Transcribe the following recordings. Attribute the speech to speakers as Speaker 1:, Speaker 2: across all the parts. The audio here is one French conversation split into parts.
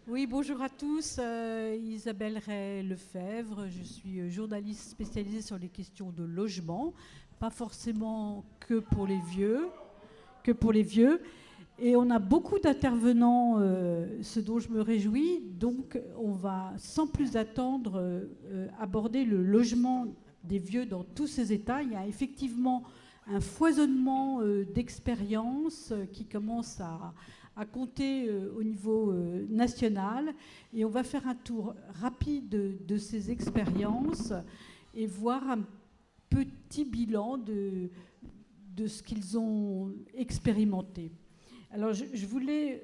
Speaker 1: Oui, bonjour à tous. Isabelle Ray-Lefebvre. Je suis journaliste spécialisée sur les questions de logement, pas forcément que pour les vieux. Et on a beaucoup d'intervenants, ce dont je me réjouis. Donc, on va sans plus attendre aborder le logement des vieux dans tous ses états. Il y a effectivement un foisonnement d'expériences qui commence à compter au niveau national. Et on va faire un tour rapide de ces expériences et voir un petit bilan de ce qu'ils ont expérimenté. Alors, je voulais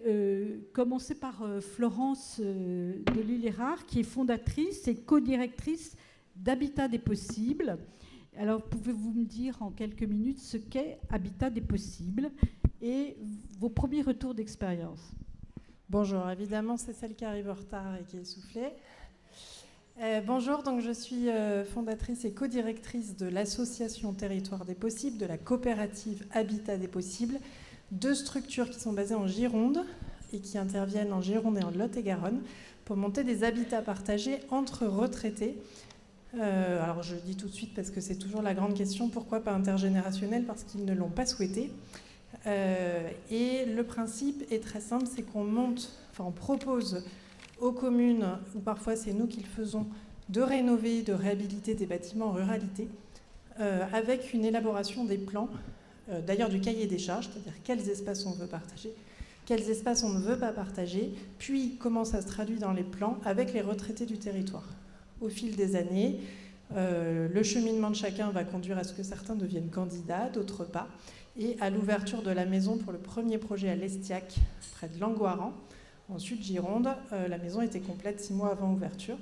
Speaker 1: commencer par Florence de Lille-Érard, qui est fondatrice et co-directrice d'Habitat des Possibles. Alors, pouvez-vous me dire en quelques minutes ce qu'est Habitat des Possibles et vos premiers retours d'expérience?
Speaker 2: Bonjour, évidemment, c'est celle qui arrive en retard et qui est essoufflée. Bonjour, donc je suis fondatrice et co-directrice de l'association Territoire des Possibles, de la coopérative Habitat des Possibles, deux structures qui sont basées en Gironde et qui interviennent en Gironde et en Lot-et-Garonne pour monter des habitats partagés entre retraités. Alors je le dis tout de suite parce que c'est toujours la grande question, pourquoi pas intergénérationnel? Parce qu'ils ne l'ont pas souhaité. Et le principe est très simple, c'est on propose aux communes, ou parfois c'est nous qui le faisons, de rénover, de réhabiliter des bâtiments en ruralité, avec une élaboration des plans, d'ailleurs du cahier des charges, c'est-à-dire quels espaces on veut partager, quels espaces on ne veut pas partager, puis comment ça se traduit dans les plans avec les retraités du territoire. Au fil des années, le cheminement de chacun va conduire à ce que certains deviennent candidats, d'autres pas. Et à l'ouverture de la maison pour le premier projet à l'Estiac, près de Langoiran, en Sud-Gironde, la maison était complète 6 mois avant ouverture.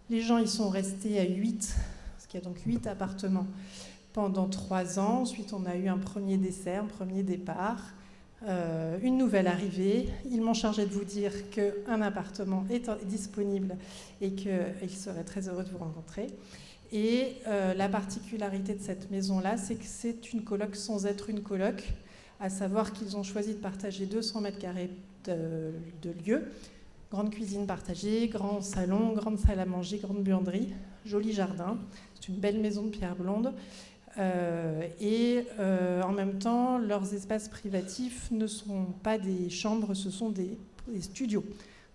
Speaker 2: Les gens y sont restés à 8, parce qu'il y a donc 8 appartements pendant 3 ans. Ensuite, on a eu un premier décès, un premier départ, une nouvelle arrivée. Ils m'ont chargé de vous dire qu'un appartement est disponible et qu'ils seraient très heureux de vous rencontrer. Et la particularité de cette maison-là, c'est que c'est une coloc sans être une coloc, à savoir qu'ils ont choisi de partager 200 mètres carrés de lieu, grande cuisine partagée, grand salon, grande salle à manger, grande buanderie, joli jardin. C'est une belle maison de pierre blonde. En même temps, leurs espaces privatifs ne sont pas des chambres, ce sont des studios.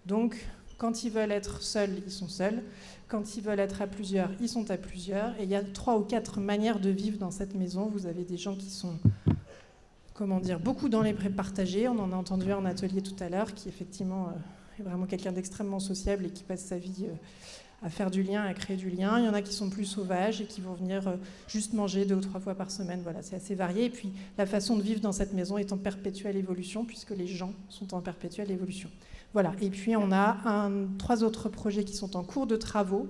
Speaker 2: Donc, quand ils veulent être seuls, ils sont seuls. Quand ils veulent être à plusieurs, ils sont à plusieurs. Et il y a 3 ou 4 manières de vivre dans cette maison. Vous avez des gens qui sont, beaucoup dans les pré-partagés. On en a entendu un atelier tout à l'heure, qui effectivement est vraiment quelqu'un d'extrêmement sociable et qui passe sa vie à faire du lien, à créer du lien. Il y en a qui sont plus sauvages et qui vont venir juste manger 2 ou 3 fois par semaine. Voilà, c'est assez varié. Et puis, la façon de vivre dans cette maison est en perpétuelle évolution, puisque les gens sont en perpétuelle évolution. Voilà. Et puis, on a 3 autres projets qui sont en cours de travaux,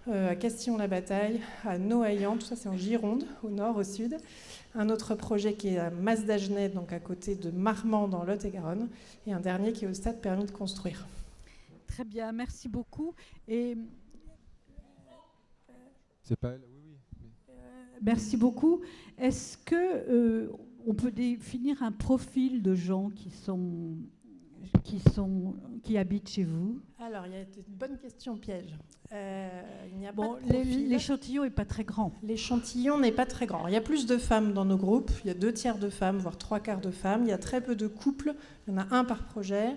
Speaker 2: à Castillon-la-Bataille, à Noaillan, tout ça c'est en Gironde, au nord, au sud. Un autre projet qui est à Masdagenais, donc à côté de Marmande, dans Lot-et-Garonne. Et un dernier qui est au stade permis de construire.
Speaker 1: Très bien, merci beaucoup. Et
Speaker 3: C'est pas elle, oui, oui.
Speaker 1: merci beaucoup. Est-ce que on peut définir un profil de gens qui habitent chez vous?
Speaker 2: Alors, il y a une bonne question piège. Il n'y a pas de profil.
Speaker 1: L'échantillon n'est pas très grand.
Speaker 2: L'échantillon n'est pas très grand. Il y a plus de femmes dans nos groupes. Il y a 2 tiers de femmes, voire 3 quarts de femmes. Il y a très peu de couples. Il y en a un par projet.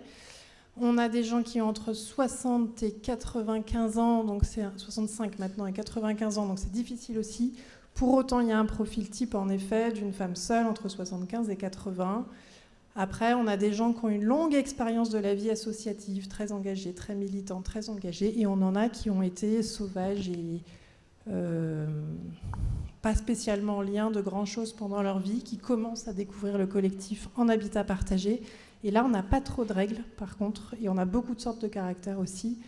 Speaker 2: On a des gens qui ont entre 60 et 95 ans, donc c'est 65 maintenant et 95 ans, donc c'est difficile aussi. Pour autant, il y a un profil type, en effet, d'une femme seule entre 75 et 80. Après, on a des gens qui ont une longue expérience de la vie associative, très engagés, très militants, très engagés, et on en a qui ont été sauvages et pas spécialement en lien de grand-chose pendant leur vie, qui commencent à découvrir le collectif en habitat partagé. Et là, on n'a pas trop de règles, par contre, et on a beaucoup de sortes de caractères aussi.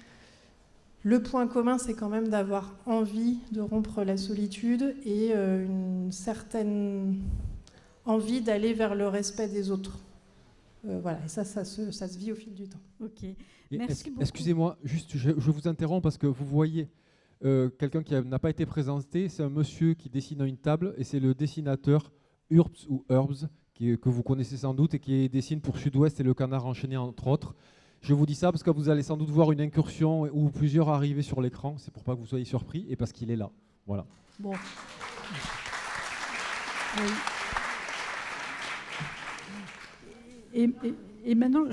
Speaker 2: Le point commun, c'est quand même d'avoir envie de rompre la solitude et une certaine envie d'aller vers le respect des autres. Voilà, et ça se vit au fil du temps.
Speaker 1: Ok, merci beaucoup.
Speaker 3: Excusez-moi, juste, je vous interromps parce que vous voyez quelqu'un qui n'a pas été présenté, c'est un monsieur qui dessine à une table et c'est le dessinateur Urbs ou Herbs, que vous connaissez sans doute et qui dessine pour Sud-Ouest et Le Canard enchaîné entre autres. Je vous dis ça parce que vous allez sans doute voir une incursion ou plusieurs arriver sur l'écran. C'est pour pas que vous soyez surpris et parce qu'il est là. Voilà.
Speaker 1: Bon. Oui. Et maintenant,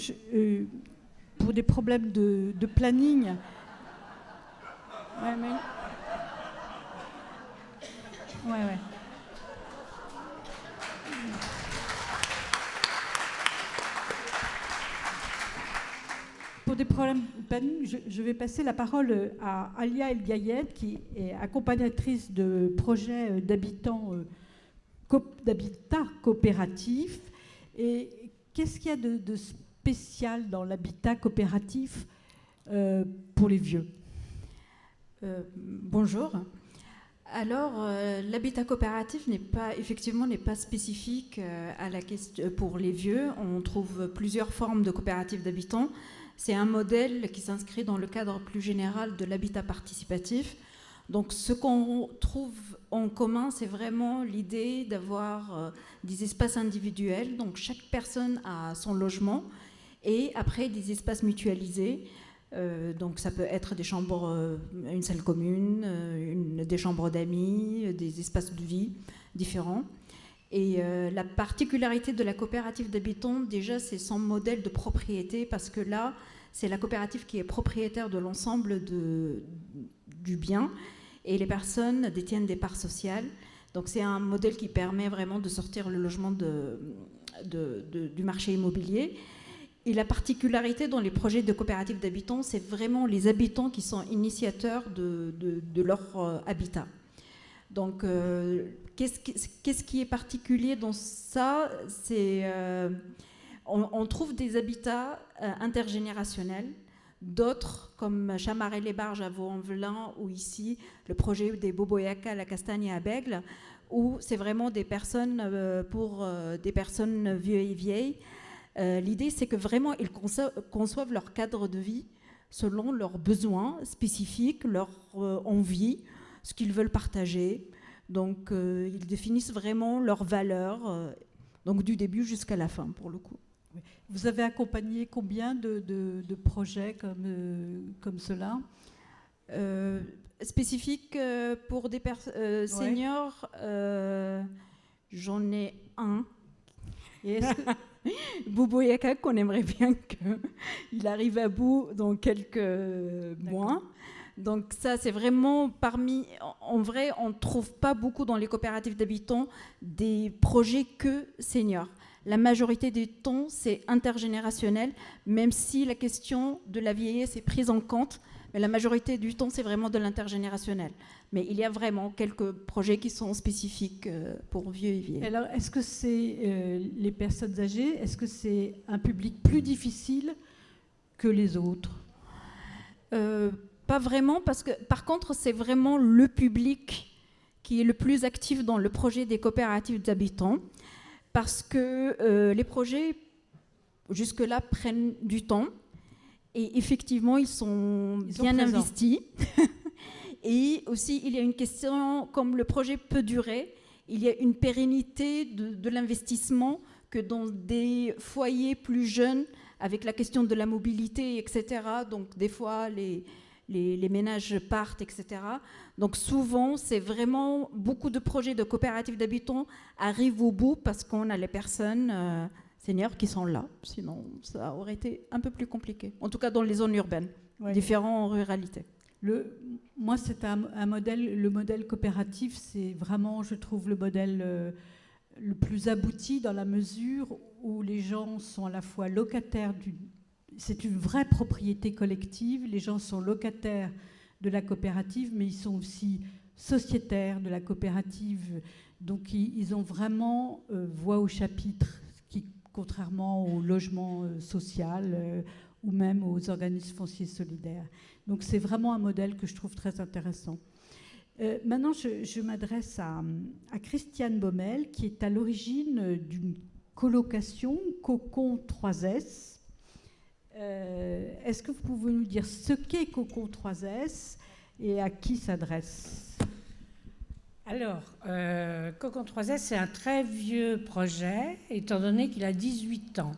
Speaker 1: pour des problèmes de planning. Ouais. Pour des problèmes de planning, je vais passer la parole à Alia El Gayed, qui est accompagnatrice de projets d'habitat coopératif. Et qu'est-ce qu'il y a de spécial dans l'habitat coopératif pour les vieux ?
Speaker 4: Bonjour. Alors, l'habitat coopératif n'est pas spécifique à la question pour les vieux. On trouve plusieurs formes de coopératives d'habitants. C'est un modèle qui s'inscrit dans le cadre plus général de l'habitat participatif. Donc, ce qu'on trouve en commun, c'est vraiment l'idée d'avoir des espaces individuels. Donc, chaque personne a son logement et après des espaces mutualisés. Donc ça peut être des chambres, une salle commune, des chambres d'amis, des espaces de vie différents. Et la particularité de la coopérative d'habitants, déjà, c'est son modèle de propriété, parce que là, c'est la coopérative qui est propriétaire de l'ensemble du bien, et les personnes détiennent des parts sociales. Donc c'est un modèle qui permet vraiment de sortir le logement du marché immobilier. Et la particularité dans les projets de coopératives d'habitants, c'est vraiment les habitants qui sont initiateurs de leur habitat. Donc, qu'est-ce qui est particulier dans ça ? On trouve des habitats intergénérationnels, d'autres comme Chamarey-les-Barges à Vaux-en-Velin, ou ici le projet des Boboyaka à la Castagne à Bègle, où c'est vraiment des personnes pour des personnes vieux et vieilles. L'idée, c'est que vraiment, ils conçoivent leur cadre de vie selon leurs besoins spécifiques, leurs envies, ce qu'ils veulent partager. Donc, ils définissent vraiment leurs valeurs, donc du début jusqu'à la fin, pour le coup.
Speaker 1: Vous avez accompagné combien de projets comme cela ?
Speaker 4: Spécifiques pour des seniors, j'en ai un.
Speaker 1: Et est-ce que...
Speaker 4: Boboyaka, qu'on aimerait bien qu'il arrive à bout dans quelques mois. Donc ça, c'est vraiment en vrai, on ne trouve pas beaucoup dans les coopératives d'habitants des projets que seniors. La majorité du temps, c'est intergénérationnel, même si la question de la vieillesse est prise en compte. Mais la majorité du temps, c'est vraiment de l'intergénérationnel. Mais il y a vraiment quelques projets qui sont spécifiques pour vieux et vieilles.
Speaker 1: Alors, est-ce que c'est les personnes âgées ? Est-ce que c'est un public plus difficile que les autres ?
Speaker 4: Pas vraiment, parce que par contre, c'est vraiment le public qui est le plus actif dans le projet des coopératives d'habitants, parce que les projets, jusque-là, prennent du temps. Et effectivement, ils sont bien investis. Et aussi, il y a une question, comme le projet peut durer, il y a une pérennité de l'investissement que dans des foyers plus jeunes, avec la question de la mobilité, etc. Donc, des fois, les ménages partent, etc. Donc, souvent, c'est vraiment beaucoup de projets de coopératives d'habitants arrivent au bout parce qu'on a les personnes seniors qui sont là. Sinon, ça aurait été un peu plus compliqué. En tout cas, dans les zones urbaines, différents en ruralité.
Speaker 1: Moi, c'est un modèle. Le modèle coopératif, c'est vraiment, je trouve, le modèle le plus abouti dans la mesure où les gens sont à la fois locataires c'est une vraie propriété collective. Les gens sont locataires de la coopérative, mais ils sont aussi sociétaires de la coopérative. Donc, ils ont vraiment voix au chapitre, contrairement au logement social ou même aux organismes fonciers solidaires. Donc c'est vraiment un modèle que je trouve très intéressant. Maintenant, je m'adresse à Christiane Baumel, qui est à l'origine d'une colocation Cocon 3S. Est-ce que vous pouvez nous dire ce qu'est Cocon 3S et à qui s'adresse ?
Speaker 5: Alors, Cocon 3S, c'est un très vieux projet, étant donné qu'il a 18 ans.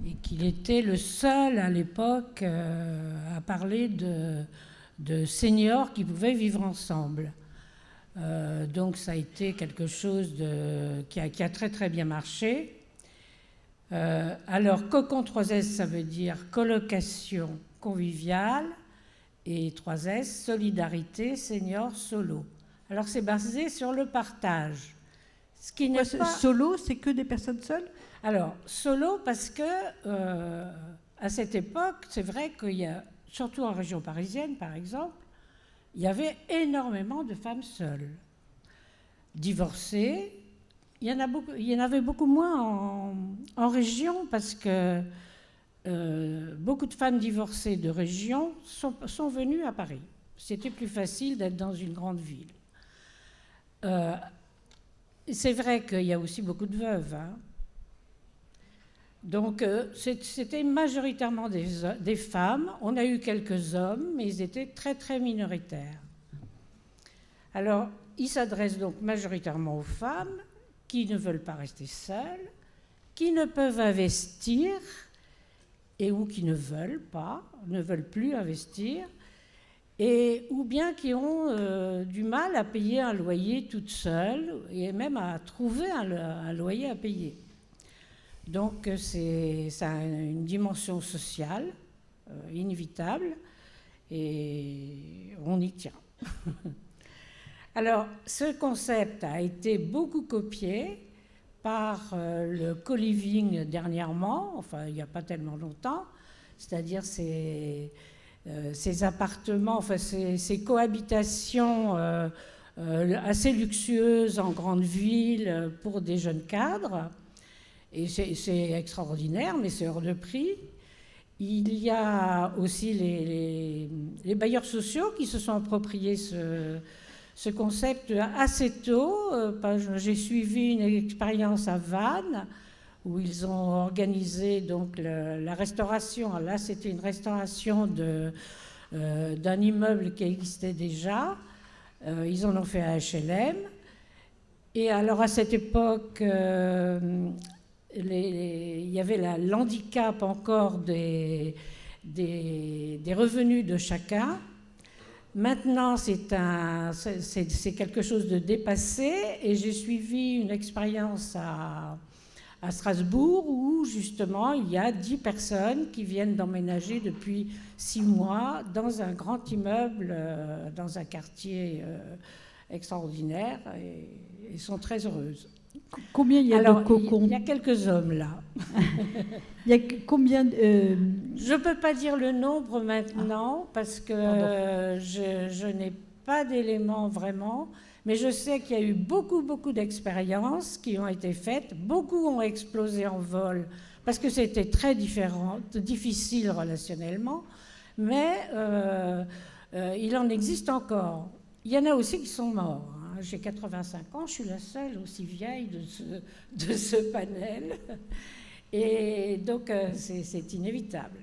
Speaker 5: et qu'il était le seul à l'époque à parler de seniors qui pouvaient vivre ensemble. Donc ça a été quelque chose qui a très très bien marché. Alors Cocon 3S, ça veut dire colocation conviviale, et 3S, solidarité senior solo. Alors c'est basé sur le partage. Ce qui n'est pas...
Speaker 1: Solo, c'est que des personnes seules?
Speaker 5: Alors solo parce que à cette époque, c'est vrai qu'il y a, surtout en région parisienne par exemple, il y avait énormément de femmes seules, divorcées. Il y en avait beaucoup moins en région parce que beaucoup de femmes divorcées de région sont venues à Paris. C'était plus facile d'être dans une grande ville. C'est vrai qu'il y a aussi beaucoup de veuves. Hein. Donc c'était majoritairement des femmes. On a eu quelques hommes, mais ils étaient très très minoritaires. Alors, ils s'adressent donc majoritairement aux femmes qui ne veulent pas rester seules, qui ne peuvent investir ou qui ne veulent plus investir, ou bien qui ont du mal à payer un loyer toutes seules et même à trouver un loyer à payer. Donc ça a une dimension sociale inévitable et on y tient. Alors, ce concept a été beaucoup copié par le co-living dernièrement, enfin il n'y a pas tellement longtemps, c'est-à-dire ces appartements, enfin ces cohabitations assez luxueuses en grande ville pour des jeunes cadres. Et c'est extraordinaire, mais c'est hors de prix. Il y a aussi les bailleurs sociaux qui se sont appropriés ce concept assez tôt. J'ai suivi une expérience à Vannes où ils ont organisé donc la restauration. Là, c'était une restauration d'un immeuble qui existait déjà. Ils en ont fait un HLM. Et alors, à cette époque, il y avait l'handicap encore des revenus de chacun. Maintenant, c'est quelque chose de dépassé et j'ai suivi une expérience à Strasbourg où justement il y a 10 personnes qui viennent d'emménager depuis 6 mois dans un grand immeuble, dans un quartier extraordinaire et sont très heureuses.
Speaker 1: Combien il y a de cocons?
Speaker 5: Il y a quelques hommes là.
Speaker 1: Il y a combien
Speaker 5: Je ne peux pas dire le nombre maintenant parce que je n'ai pas d'éléments vraiment, mais je sais qu'il y a eu beaucoup d'expériences qui ont été faites. Beaucoup ont explosé en vol parce que c'était très difficile relationnellement, mais il en existe encore. Il y en a aussi qui sont morts. J'ai 85 ans, je suis la seule aussi vieille de ce panel. Et donc, c'est inévitable.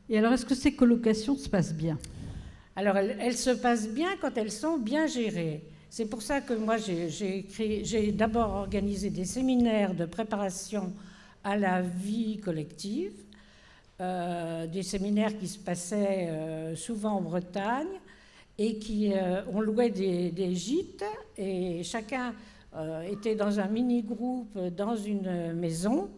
Speaker 1: Et alors, est-ce que ces colocations se passent bien?
Speaker 5: Alors, elles se passent bien quand elles sont bien gérées. C'est pour ça que moi, j'ai d'abord organisé des séminaires de préparation à la vie collective, des séminaires qui se passaient souvent en Bretagne, et on louait des gîtes et chacun était dans un mini-groupe dans une maison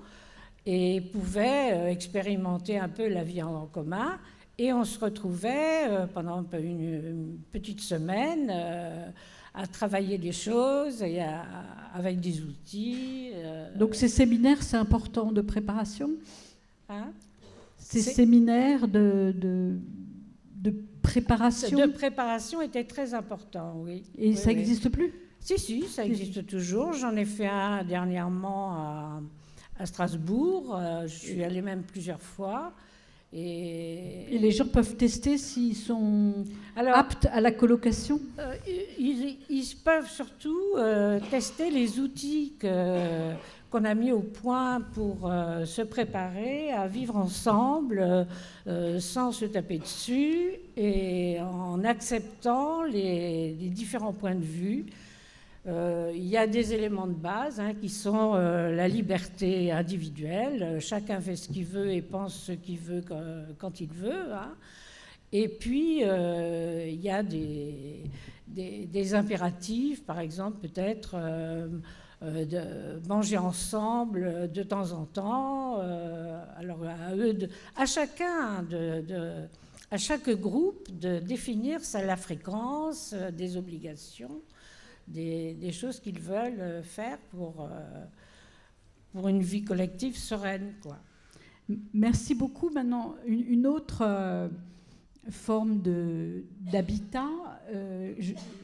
Speaker 5: et pouvait expérimenter un peu la vie en commun. Et on se retrouvait pendant une petite semaine à travailler des choses et avec des outils.
Speaker 1: Donc ces séminaires, c'est important de préparation?
Speaker 5: Hein?
Speaker 1: Ces séminaires de préparation?
Speaker 5: De préparation était très important, oui.
Speaker 1: Et ça n'existe plus?
Speaker 5: Si, ça existe toujours. J'en ai fait un dernièrement à Strasbourg. Je suis allée même plusieurs fois. Et
Speaker 1: les gens peuvent tester s'ils sont aptes à la colocation?
Speaker 5: Ils peuvent surtout tester les outils qu'on a mis au point pour se préparer à vivre ensemble sans se taper dessus et en acceptant les différents points de vue. Il y a des éléments de base qui sont la liberté individuelle. Chacun fait ce qu'il veut et pense ce qu'il veut quand il veut. Et puis, il y a des impératifs, par exemple, peut-être de manger ensemble de temps en temps. Alors, à chaque groupe de définir la fréquence, des obligations, des choses qu'ils veulent faire pour une vie collective sereine, quoi.
Speaker 1: Merci beaucoup. Maintenant, une autre forme d'habitat.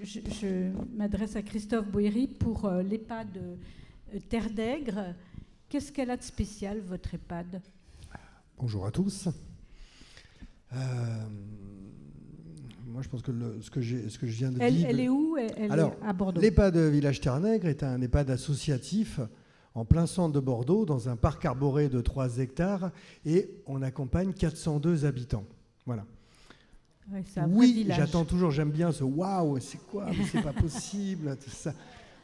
Speaker 1: Je m'adresse à Christophe Boéry pour l'EHPAD Terre d'Aigre. Qu'est-ce qu'elle a de spécial, votre EHPAD ?
Speaker 6: Bonjour à tous. Moi, je pense que ce que je viens de dire...
Speaker 1: Elle est où ? Alors, est à Bordeaux.
Speaker 6: L'EHPAD Village Terre d'Aigre est un EHPAD associatif en plein centre de Bordeaux, dans un parc arboré de 3 hectares, et on accompagne 402 habitants. Voilà.
Speaker 1: Ouais,
Speaker 6: oui, j'attends toujours, j'aime bien ce « waouh, c'est quoi ? C'est pas possible !» tout ça.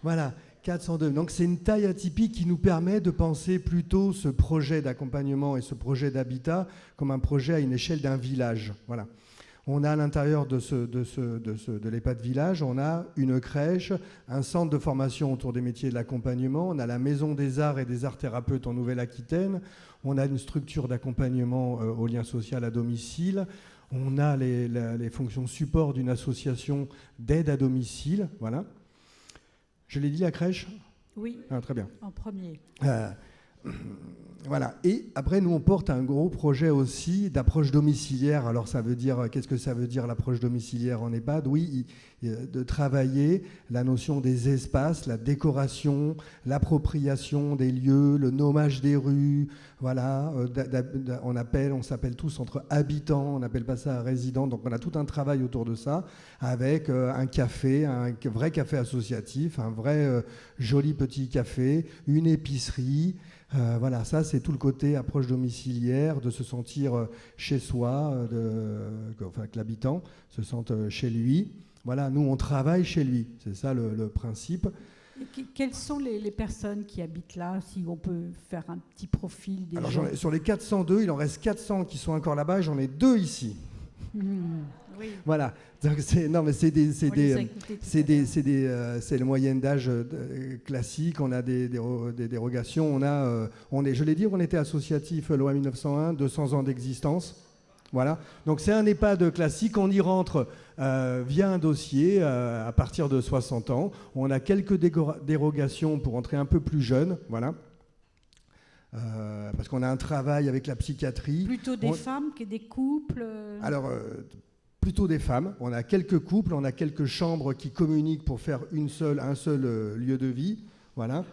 Speaker 6: Voilà, 402. Donc c'est une taille atypique qui nous permet de penser plutôt ce projet d'accompagnement et ce projet d'habitat comme un projet à une échelle d'un village. Voilà. On a à l'intérieur de l'EHPAD Village, on a une crèche, un centre de formation autour des métiers de l'accompagnement, on a la Maison des Arts et des Arts Thérapeutes en Nouvelle-Aquitaine, on a une structure d'accompagnement au lien social à domicile, on a les fonctions support d'une association d'aide à domicile. Voilà. Je l'ai dit, la crèche ?
Speaker 1: Oui,
Speaker 6: très bien.
Speaker 1: En premier.
Speaker 6: Voilà. Et après, nous, on porte un gros projet aussi d'approche domiciliaire. Alors, ça veut dire, qu'est-ce que ça veut dire l'approche domiciliaire en EHPAD ? Oui, de travailler la notion des espaces, la décoration, l'appropriation des lieux, le nommage des rues. Voilà. On s'appelle tous entre habitants, on n'appelle pas ça résidents. Donc, on a tout un travail autour de ça avec un café, un vrai café associatif, un vrai joli petit café, une épicerie. Voilà, ça c'est tout le côté approche domiciliaire, de se sentir chez soi, que l'habitant se sente chez lui. Voilà, nous on travaille chez lui, c'est ça le principe.
Speaker 1: Et quelles sont les personnes qui habitent là, si on peut faire un petit profil des
Speaker 6: Alors
Speaker 1: gens.
Speaker 6: sur les 402, il en reste 400 qui sont encore là-bas, j'en ai 2 ici.
Speaker 1: Oui.
Speaker 6: Voilà, donc c'est le moyenne d'âge classique. On a des dérogations. Je l'ai dit, on était associatif loi 1901, 200 ans d'existence. Voilà. Donc c'est un EHPAD classique. On y rentre via un dossier à partir de 60 ans. On a quelques dérogations pour entrer un peu plus jeune. Voilà. Parce qu'on a un travail avec la psychiatrie.
Speaker 1: Plutôt des femmes que des couples.
Speaker 6: Alors. Plutôt des femmes. On a quelques couples, on a quelques chambres qui communiquent pour faire un seul lieu de vie. Voilà.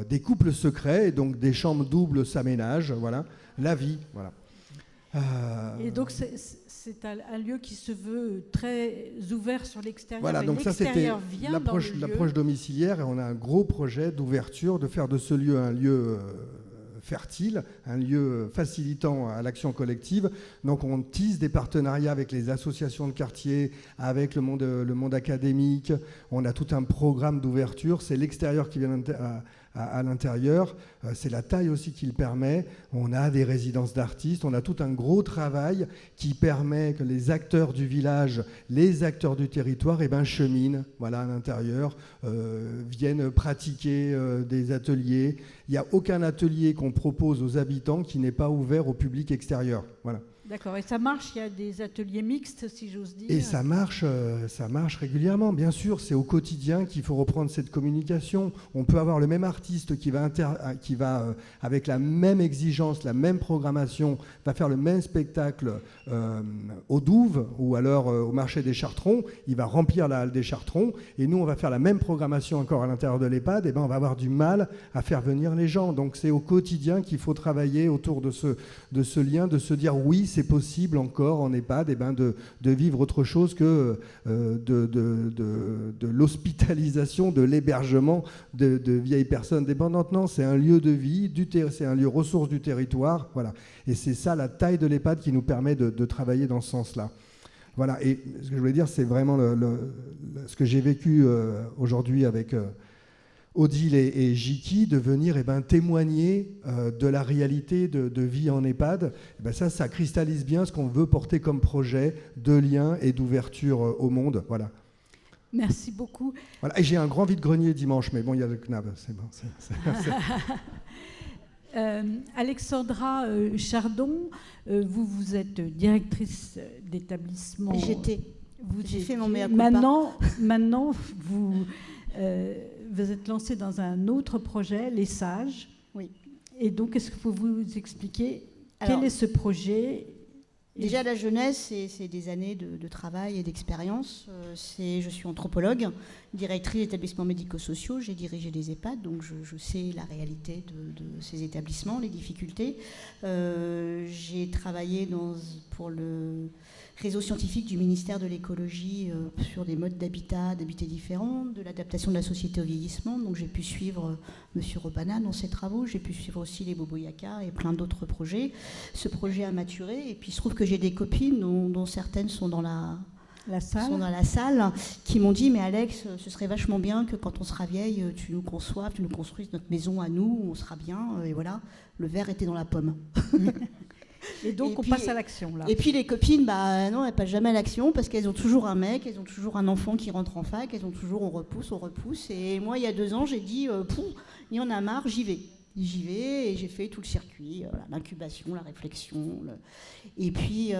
Speaker 6: Des couples secrets, et donc des chambres doubles s'aménagent. Voilà. La vie. Voilà.
Speaker 1: Et donc c'est un lieu qui se veut très ouvert sur l'extérieur.
Speaker 6: Voilà, donc ça c'était l'approche domiciliaire, et on a un gros projet d'ouverture, de faire de ce lieu un lieu fertile, un lieu facilitant à l'action collective. Donc on tisse des partenariats avec les associations de quartier, avec le monde académique. On a tout un programme d'ouverture. C'est l'extérieur qui vient à l'intérieur. C'est la taille aussi qui le permet. On a des résidences d'artistes. On a tout un gros travail qui permet que les acteurs du village, les acteurs du territoire, cheminent à l'intérieur, viennent pratiquer des ateliers. Il n'y a aucun atelier qu'on propose aux habitants qui n'est pas ouvert au public extérieur. Voilà.
Speaker 1: D'accord, et ça marche, il y a des ateliers mixtes, si j'ose dire.
Speaker 6: Et ça marche régulièrement. Bien sûr, c'est au quotidien qu'il faut reprendre cette communication. On peut avoir le même artiste qui va avec la même exigence, la même programmation, va faire le même spectacle au Douve ou alors au marché des Chartrons. Il va remplir la halle des Chartrons, et nous, on va faire la même programmation encore à l'intérieur de l'EHPAD. Et on va avoir du mal à faire venir les gens. Donc c'est au quotidien qu'il faut travailler autour de ce lien, de se dire oui, c'est possible encore en EHPAD de vivre autre chose que de l'hospitalisation, de l'hébergement de vieilles personnes dépendantes. Non, c'est un lieu de vie, c'est un lieu ressource du territoire. Voilà. Et c'est ça la taille de l'EHPAD qui nous permet de travailler dans ce sens-là. Voilà, et ce que je voulais dire, c'est vraiment ce que j'ai vécu aujourd'hui avec Odile et Jiki, de venir témoigner de la réalité de vie en EHPAD. Ça cristallise bien ce qu'on veut porter comme projet de lien et d'ouverture au monde. Voilà.
Speaker 1: Merci beaucoup.
Speaker 6: Voilà. Et j'ai un grand vide-grenier dimanche, mais bon, il y a le CNAB, c'est bon.
Speaker 1: Alexandra Chardon, vous êtes directrice d'établissement.
Speaker 7: J'ai fait mon mea culpa.
Speaker 1: Maintenant vous êtes lancée dans un autre projet, Les Sages.
Speaker 7: Oui.
Speaker 1: Et donc, est-ce que vous pouvez vous expliquer quel est ce projet?
Speaker 7: Déjà, la jeunesse, c'est des années de travail et d'expérience. Je suis anthropologue, directrice d'établissements médico-sociaux. J'ai dirigé des EHPAD, donc je sais la réalité de ces établissements, les difficultés. J'ai travaillé pour le réseau scientifique du ministère de l'écologie sur des modes d'habiter différents, de l'adaptation de la société au vieillissement. Donc j'ai pu suivre M. Ropana dans ses travaux, j'ai pu suivre aussi les Boboyaka et plein d'autres projets. Ce projet a maturé, et puis il se trouve que j'ai des copines dont certaines sont dans la salle, qui m'ont dit: mais Alex, ce serait vachement bien que quand on sera vieille, tu nous construises notre maison à nous, on sera bien. Et voilà, le verre était dans la pomme.
Speaker 1: Et donc, on passe à l'action, là.
Speaker 7: Et puis, les copines, non, elles passent jamais à l'action parce qu'elles ont toujours un mec, elles ont toujours un enfant qui rentre en fac, elles ont toujours on repousse. Et moi, il y a 2 ans, j'ai dit, il y en a marre, j'y vais. J'y vais et j'ai fait tout le circuit, l'incubation, la réflexion, et puis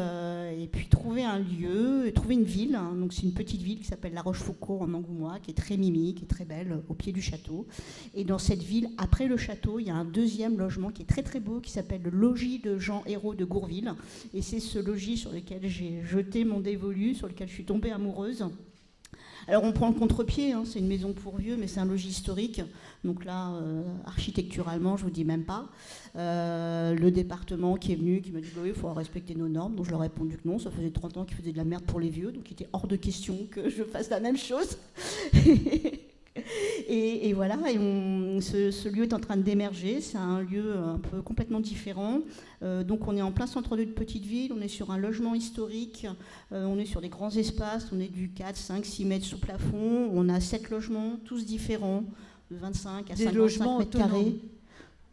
Speaker 7: trouver un lieu, trouver une ville. Donc c'est une petite ville qui s'appelle La Rochefoucauld en Angoumois, qui est très mimi, qui est très belle, au pied du château. Et dans cette ville, après le château, il y a un deuxième logement qui est très très beau, qui s'appelle le logis de Jean Hérault de Gourville. Et c'est ce logis sur lequel j'ai jeté mon dévolu, sur lequel je suis tombée amoureuse. Alors on prend le contre-pied, c'est une maison pour vieux, mais c'est un logis historique. Donc là, architecturalement, je ne vous dis même pas. Le département qui est venu, qui m'a dit oui, il faut respecter nos normes. Donc je leur ai répondu que non, ça faisait 30 ans qu'ils faisaient de la merde pour les vieux, donc il était hors de question que je fasse la même chose. Et voilà, ce lieu est en train d'émerger, c'est un lieu un peu complètement différent. Donc on est en plein centre de petite ville, on est sur un logement historique, on est sur des grands espaces, on est du 4, 5, 6 mètres sous plafond, on a 7 logements, tous différents, de 25 à 55 mètres carrés.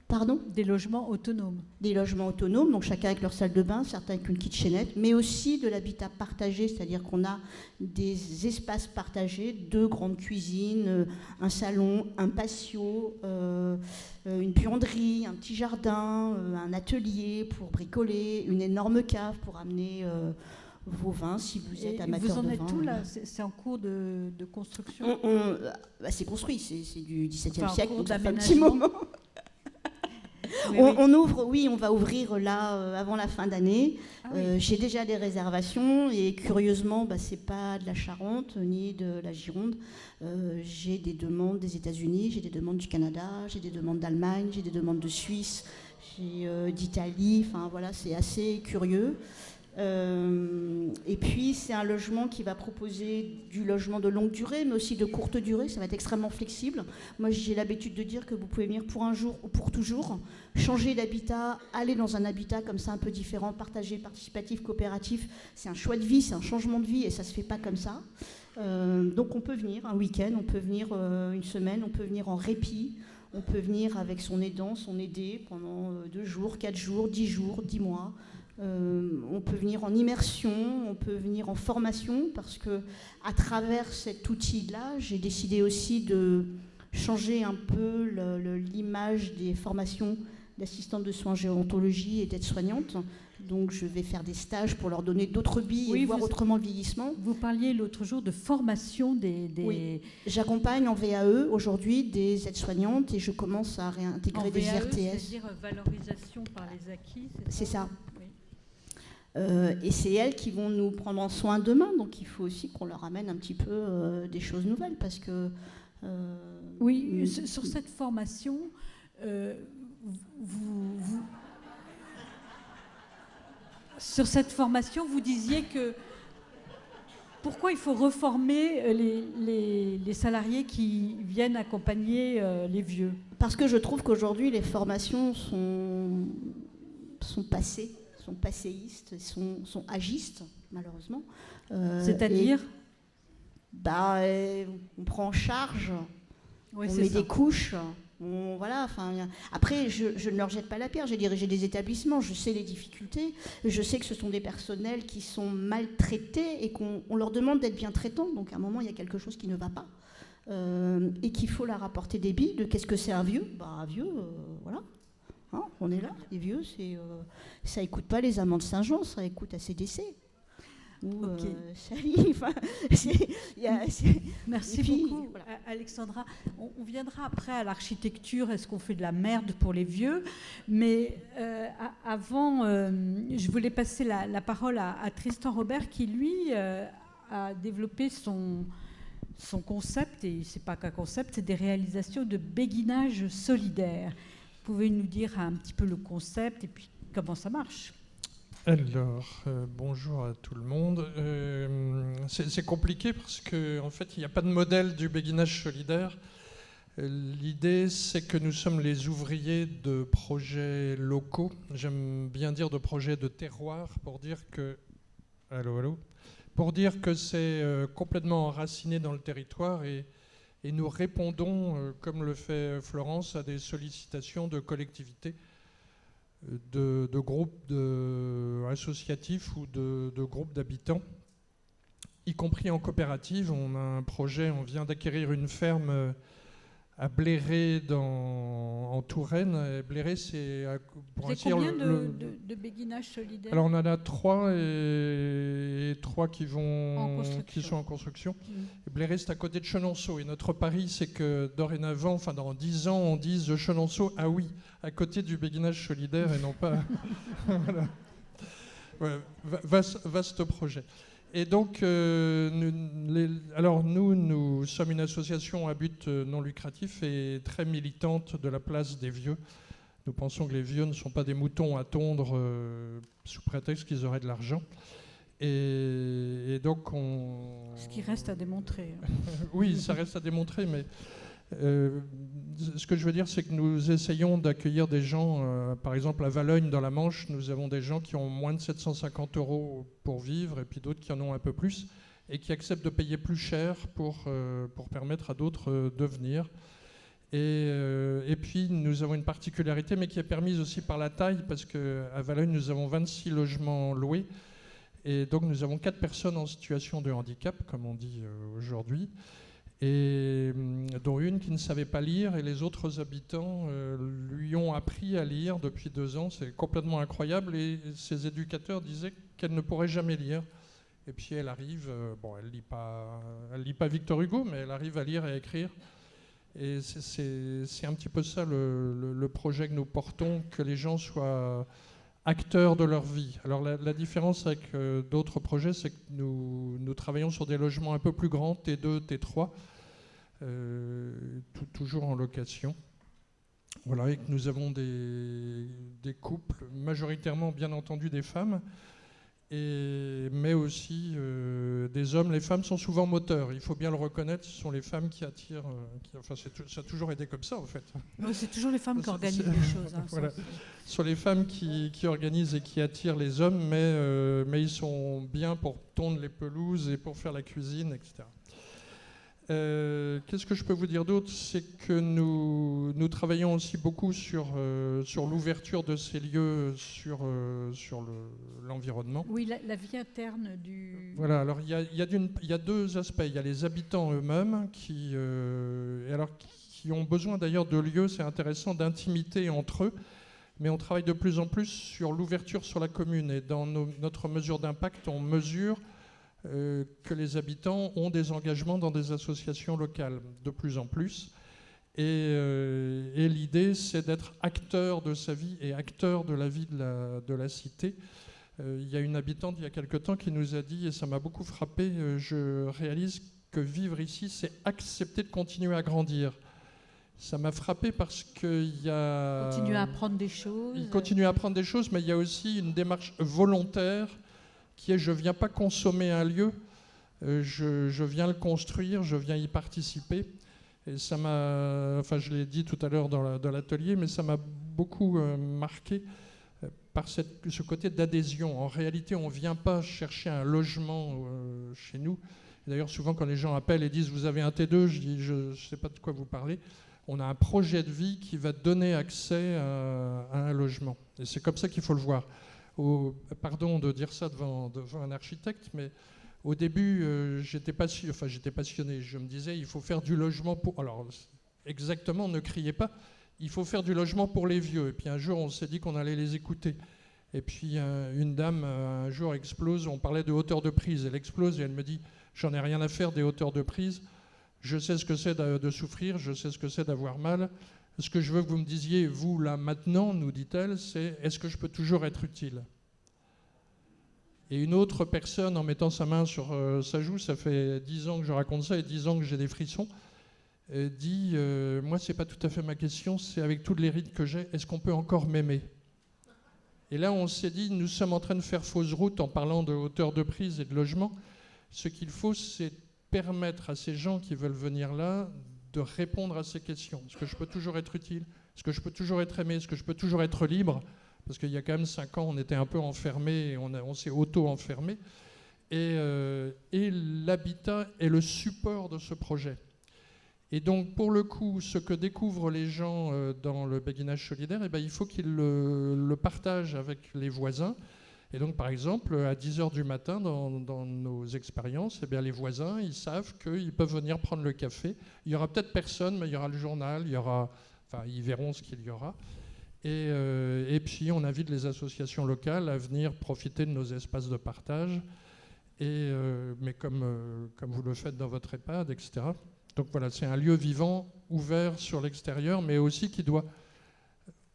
Speaker 7: Pardon ?
Speaker 1: Des logements autonomes.
Speaker 7: Des logements autonomes, donc chacun avec leur salle de bain, certains avec une kitchenette, mais aussi de l'habitat partagé, c'est-à-dire qu'on a des espaces partagés, 2 grandes cuisines, un salon, un patio, une buanderie, un petit jardin, un atelier pour bricoler, une énorme cave pour amener vos vins si vous êtes amateur de vin.
Speaker 1: Vous en êtes où là ? C'est en cours de construction ?
Speaker 7: C'est construit, c'est du XVIIe siècle,
Speaker 1: donc
Speaker 7: ça fait un petit moment. On va ouvrir là avant la fin d'année. J'ai déjà des réservations et curieusement, c'est pas de la Charente ni de la Gironde. J'ai des demandes des États-Unis, j'ai des demandes du Canada, j'ai des demandes d'Allemagne, j'ai des demandes de Suisse, j'ai d'Italie. Enfin voilà, c'est assez curieux. Et puis c'est un logement qui va proposer du logement de longue durée mais aussi de courte durée, ça va être extrêmement flexible. Moi j'ai l'habitude de dire que vous pouvez venir pour un jour ou pour toujours, changer d'habitat, aller dans un habitat comme ça un peu différent, partagé, participatif, coopératif, c'est un choix de vie, c'est un changement de vie et ça se fait pas comme ça. Donc on peut venir un week-end, on peut venir une semaine, on peut venir en répit, on peut venir avec son aidant, son aidé pendant 2 jours, 4 jours, 10 jours, 10 mois. On peut venir en immersion, on peut venir en formation, parce que à travers cet outil-là, j'ai décidé aussi de changer un peu l'image des formations d'assistantes de soins en gérontologie et d'aide-soignante. Donc je vais faire des stages pour leur donner d'autres billes et voir autrement le vieillissement.
Speaker 1: Vous parliez l'autre jour de formation des...
Speaker 7: Oui. J'accompagne en VAE aujourd'hui des aides-soignantes et je commence à réintégrer des
Speaker 1: VAE,
Speaker 7: RTS.
Speaker 1: C'est-à-dire valorisation par les acquis,
Speaker 7: c'est ça. Et c'est elles qui vont nous prendre en soin demain, donc il faut aussi qu'on leur amène un petit peu des choses nouvelles, parce que...
Speaker 1: sur cette formation, sur cette formation, vous disiez que... Pourquoi il faut reformer les salariés qui viennent accompagner les vieux ?
Speaker 7: Parce que je trouve qu'aujourd'hui, les formations sont passées, sont passéistes, sont agistes, malheureusement.
Speaker 1: C'est-à-dire
Speaker 7: on prend en charge,
Speaker 1: Oui,
Speaker 7: on
Speaker 1: c'est
Speaker 7: met
Speaker 1: ça.
Speaker 7: des couches. Après, je ne leur jette pas la pierre. J'ai dirigé des établissements, je sais les difficultés. Je sais que ce sont des personnels qui sont maltraités et qu'on leur demande d'être bien traitants. Donc à un moment, il y a quelque chose qui ne va pas. Et qu'il faut leur apporter des billes de qu'est-ce que c'est un vieux. Un vieux, voilà. Hein, on est là, les vieux, ça écoute pas les amants de Saint-Jean, ça écoute ACDC. Ou Sally.
Speaker 1: Merci beaucoup, voilà. Alexandra. On viendra après à l'architecture. Est-ce qu'on fait de la merde pour les vieux? Mais avant, je voulais passer la parole à Tristan Robert qui, lui, a développé son concept, et c'est pas qu'un concept, c'est des réalisations de béguinage solidaire. Vous pouvez nous dire un petit peu le concept et puis comment ça marche?
Speaker 8: Alors, bonjour à tout le monde. C'est compliqué parce qu'en fait, il n'y a pas de modèle du béguinage solidaire. L'idée, c'est que nous sommes les ouvriers de projets locaux. J'aime bien dire de projets de terroir pour dire que... Allô. Pour dire que c'est complètement enraciné dans le territoire et nous répondons, comme le fait Florence, à des sollicitations de collectivités, de groupes associatifs ou de groupes d'habitants, y compris en coopérative. On a un projet, on vient d'acquérir une ferme à Bléré en Touraine. Et Bléré, c'est
Speaker 1: pour ainsi dire combien de béguinage solidaire?
Speaker 8: Alors on en a 3 et 3 qui sont en construction. Et Bléré, c'est à côté de Chenonceau. Et notre pari, c'est que dorénavant, enfin dans 10 ans, on dise Chenonceau, ah oui, à côté du béguinage solidaire et non pas... Voilà. Ouais, vaste projet. Et donc, nous sommes une association à but non lucratif et très militante de la place des vieux. Nous pensons que les vieux ne sont pas des moutons à tondre sous prétexte qu'ils auraient de l'argent. Et donc
Speaker 1: Ce qui reste à démontrer.
Speaker 8: Oui, ça reste à démontrer, mais ce que je veux dire, c'est que nous essayons d'accueillir des gens, par exemple à Valognes dans la Manche, nous avons des gens qui ont moins de 750 € pour vivre, et puis d'autres qui en ont un peu plus, et qui acceptent de payer plus cher pour permettre à d'autres de venir. Et puis nous avons une particularité, mais qui est permise aussi par la taille, parce qu'à Valognes, nous avons 26 logements loués, et donc nous avons 4 personnes en situation de handicap, comme on dit aujourd'hui, et dont une qui ne savait pas lire, et les autres habitants lui ont appris à lire depuis 2 ans. C'est complètement incroyable, et ses éducateurs disaient qu'elle ne pourrait jamais lire. Et puis elle arrive, elle lit pas Victor Hugo, mais elle arrive à lire et à écrire. Et c'est un petit peu ça le projet que nous portons, que les gens soient acteurs de leur vie. Alors la différence avec d'autres projets, c'est que nous travaillons sur des logements un peu plus grands, T2, T3, toujours en location. Voilà, et que nous avons des couples, majoritairement bien entendu des femmes, mais aussi des hommes. Les femmes sont souvent moteurs, il faut bien le reconnaître, ce sont les femmes qui attirent, ça a toujours été comme ça en fait.
Speaker 1: Oui, c'est toujours les femmes qui organisent les choses. Hein,
Speaker 8: voilà. Ce sont les femmes qui organisent et qui attirent les hommes, mais ils sont bien pour tondre les pelouses et pour faire la cuisine, etc. Qu'est-ce que je peux vous dire d'autre? C'est que nous travaillons aussi beaucoup sur l'ouverture de ces lieux sur l'environnement.
Speaker 1: Oui, la vie interne du...
Speaker 8: Voilà, alors il y a 2 aspects. Il y a les habitants eux-mêmes qui ont besoin d'ailleurs de lieux, c'est intéressant, d'intimité entre eux, mais on travaille de plus en plus sur l'ouverture sur la commune. Et dans notre mesure d'impact, on mesure que les habitants ont des engagements dans des associations locales, de plus en plus. Et l'idée, c'est d'être acteur de sa vie et acteur de la vie de la cité. Il y a une habitante, il y a quelque temps, qui nous a dit, et ça m'a beaucoup frappé, je réalise que vivre ici, c'est accepter de continuer à grandir. Ça m'a frappé parce qu'il y a...
Speaker 1: Continuer à apprendre des choses.
Speaker 8: Continuer à apprendre des choses, mais il y a aussi une démarche volontaire qui est je ne viens pas consommer un lieu, je viens le construire, je viens y participer. Et ça m'a, je l'ai dit tout à l'heure dans l'atelier, mais ça m'a beaucoup marqué par ce côté d'adhésion. En réalité, on ne vient pas chercher un logement chez nous. D'ailleurs, souvent, quand les gens appellent et disent « vous avez un T2 », je dis « je ne sais pas de quoi vous parlez ». On a un projet de vie qui va donner accès à un logement. Et c'est comme ça qu'il faut le voir. Pardon de dire ça devant un architecte, mais au début, j'étais passionné. Je me disais, il faut faire du logement pour... Alors, exactement, ne criez pas. Il faut faire du logement pour les vieux. Et puis un jour, on s'est dit qu'on allait les écouter. Et puis une dame, un jour, explose. On parlait de hauteur de prise. Elle explose et elle me dit, j'en ai rien à faire des hauteurs de prise. Je sais ce que c'est de souffrir. Je sais ce que c'est d'avoir mal. Ce que je veux que vous me disiez, vous, là, maintenant, nous dit-elle, c'est est-ce que je peux toujours être utile ? Et une autre personne, en mettant sa main sur sa joue, ça fait 10 ans que je raconte ça et 10 ans que j'ai des frissons, dit moi, c'est pas tout à fait ma question, c'est avec toutes les rides que j'ai, est-ce qu'on peut encore m'aimer ? Et là, on s'est dit, nous sommes en train de faire fausse route en parlant de hauteur de prise et de logement. Ce qu'il faut, c'est permettre à ces gens qui veulent venir là de répondre à ces questions. Est-ce que je peux toujours être utile ? Est-ce que je peux toujours être aimé ? Est-ce que je peux toujours être libre ? Parce qu'il y a quand même 5 ans, on était un peu enfermés, et on s'est auto-enfermés. Et l'habitat est le support de ce projet. Et donc, pour le coup, ce que découvrent les gens dans le béguinage solidaire, eh ben, il faut qu'ils le partagent avec les voisins. Et donc, par exemple, à 10h du matin, dans nos expériences, eh bien, les voisins, ils savent qu'ils peuvent venir prendre le café. Il y aura peut-être personne, mais il y aura le journal, ils verront ce qu'il y aura. Et puis, on invite les associations locales à venir profiter de nos espaces de partage, mais comme vous le faites dans votre EHPAD, etc. Donc voilà, c'est un lieu vivant, ouvert sur l'extérieur, mais aussi qui doit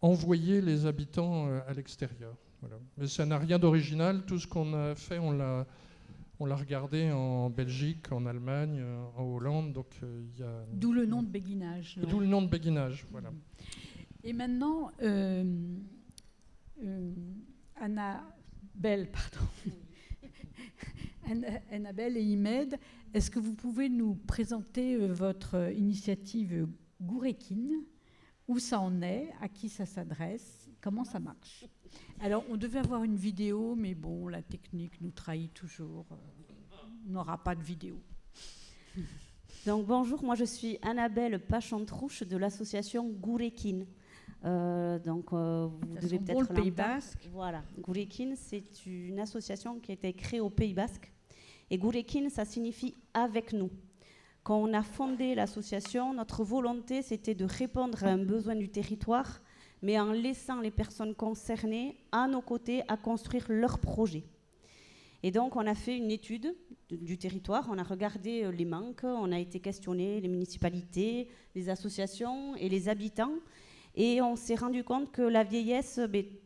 Speaker 8: envoyer les habitants à l'extérieur. Voilà. Mais ça n'a rien d'original. Tout ce qu'on a fait, on l'a regardé en Belgique, en Allemagne, en Hollande. Donc,
Speaker 1: d'où le nom de béguinage.
Speaker 8: D'où le nom de béguinage, voilà.
Speaker 1: Et maintenant, Annabelle et Imed, est-ce que vous pouvez nous présenter votre initiative Gourekine ? Où ça en est ? À qui ça s'adresse ? Comment ça marche ? Alors, on devait avoir une vidéo, mais bon, la technique nous trahit toujours. On n'aura pas de vidéo.
Speaker 9: Donc, bonjour, moi je suis Annabelle Pachantrouche de l'association Gourekine. Vous devez peut-être l'entendre.
Speaker 1: Pays Basque.
Speaker 9: Voilà, Gourekine, c'est une association qui a été créée au Pays Basque. Et Gourekine, ça signifie « avec nous ». Quand on a fondé l'association, notre volonté, c'était de répondre à un besoin du territoire, mais en laissant les personnes concernées à nos côtés à construire leurs projets. Et donc, on a fait une étude du territoire, on a regardé les manques, on a été questionner les municipalités, les associations et les habitants. Et on s'est rendu compte que la vieillesse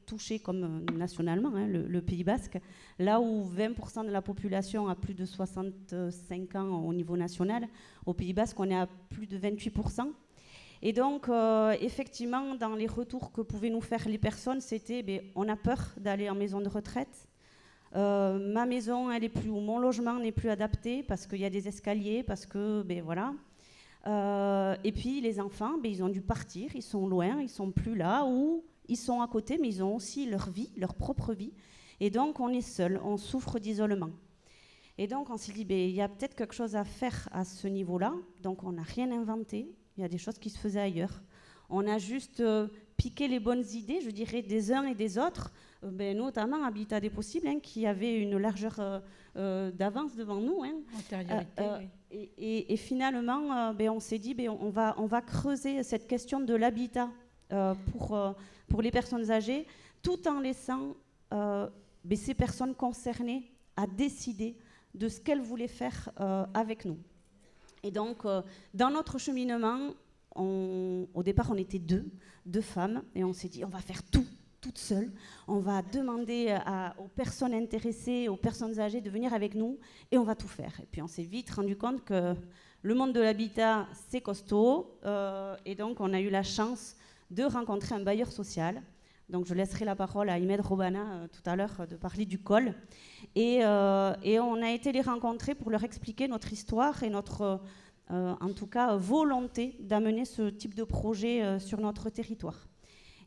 Speaker 9: touchait comme nationalement le Pays Basque, là où 20% de la population a plus de 65 ans au niveau national, au Pays Basque on est à plus de 28%. Et donc effectivement dans les retours que pouvaient nous faire les personnes, c'était on a peur d'aller en maison de retraite, ma maison elle est plus, ou mon logement n'est plus adapté parce qu'il y a des escaliers, parce que voilà. Et puis les enfants, ils ont dû partir, ils sont loin, ils sont plus là, ou ils sont à côté, mais ils ont aussi leur vie, leur propre vie. Et donc on est seul, on souffre d'isolement. Et donc on s'est dit, il y a peut-être quelque chose à faire à ce niveau-là. Donc on n'a rien inventé, il y a des choses qui se faisaient ailleurs. On a juste piqué les bonnes idées, je dirais, des uns et des autres, notamment Habitat des Possibles, qui avait une largeur d'avance devant nous.
Speaker 1: Antériorité, oui.
Speaker 9: Et finalement, on s'est dit, on va creuser cette question de l'habitat pour les personnes âgées, tout en laissant ces personnes concernées à décider de ce qu'elles voulaient faire avec nous. Et donc, dans notre cheminement, au départ, on était deux femmes, et on s'est dit, on va faire tout, toute seule. On va demander aux personnes intéressées, aux personnes âgées de venir avec nous, et on va tout faire. Et puis, on s'est vite rendu compte que le monde de l'habitat, c'est costaud, et donc, on a eu la chance de rencontrer un bailleur social. Donc, je laisserai la parole à Imed Robana tout à l'heure de parler du col. Et on a été les rencontrer pour leur expliquer notre histoire et notre, en tout cas, volonté d'amener ce type de projet sur notre territoire.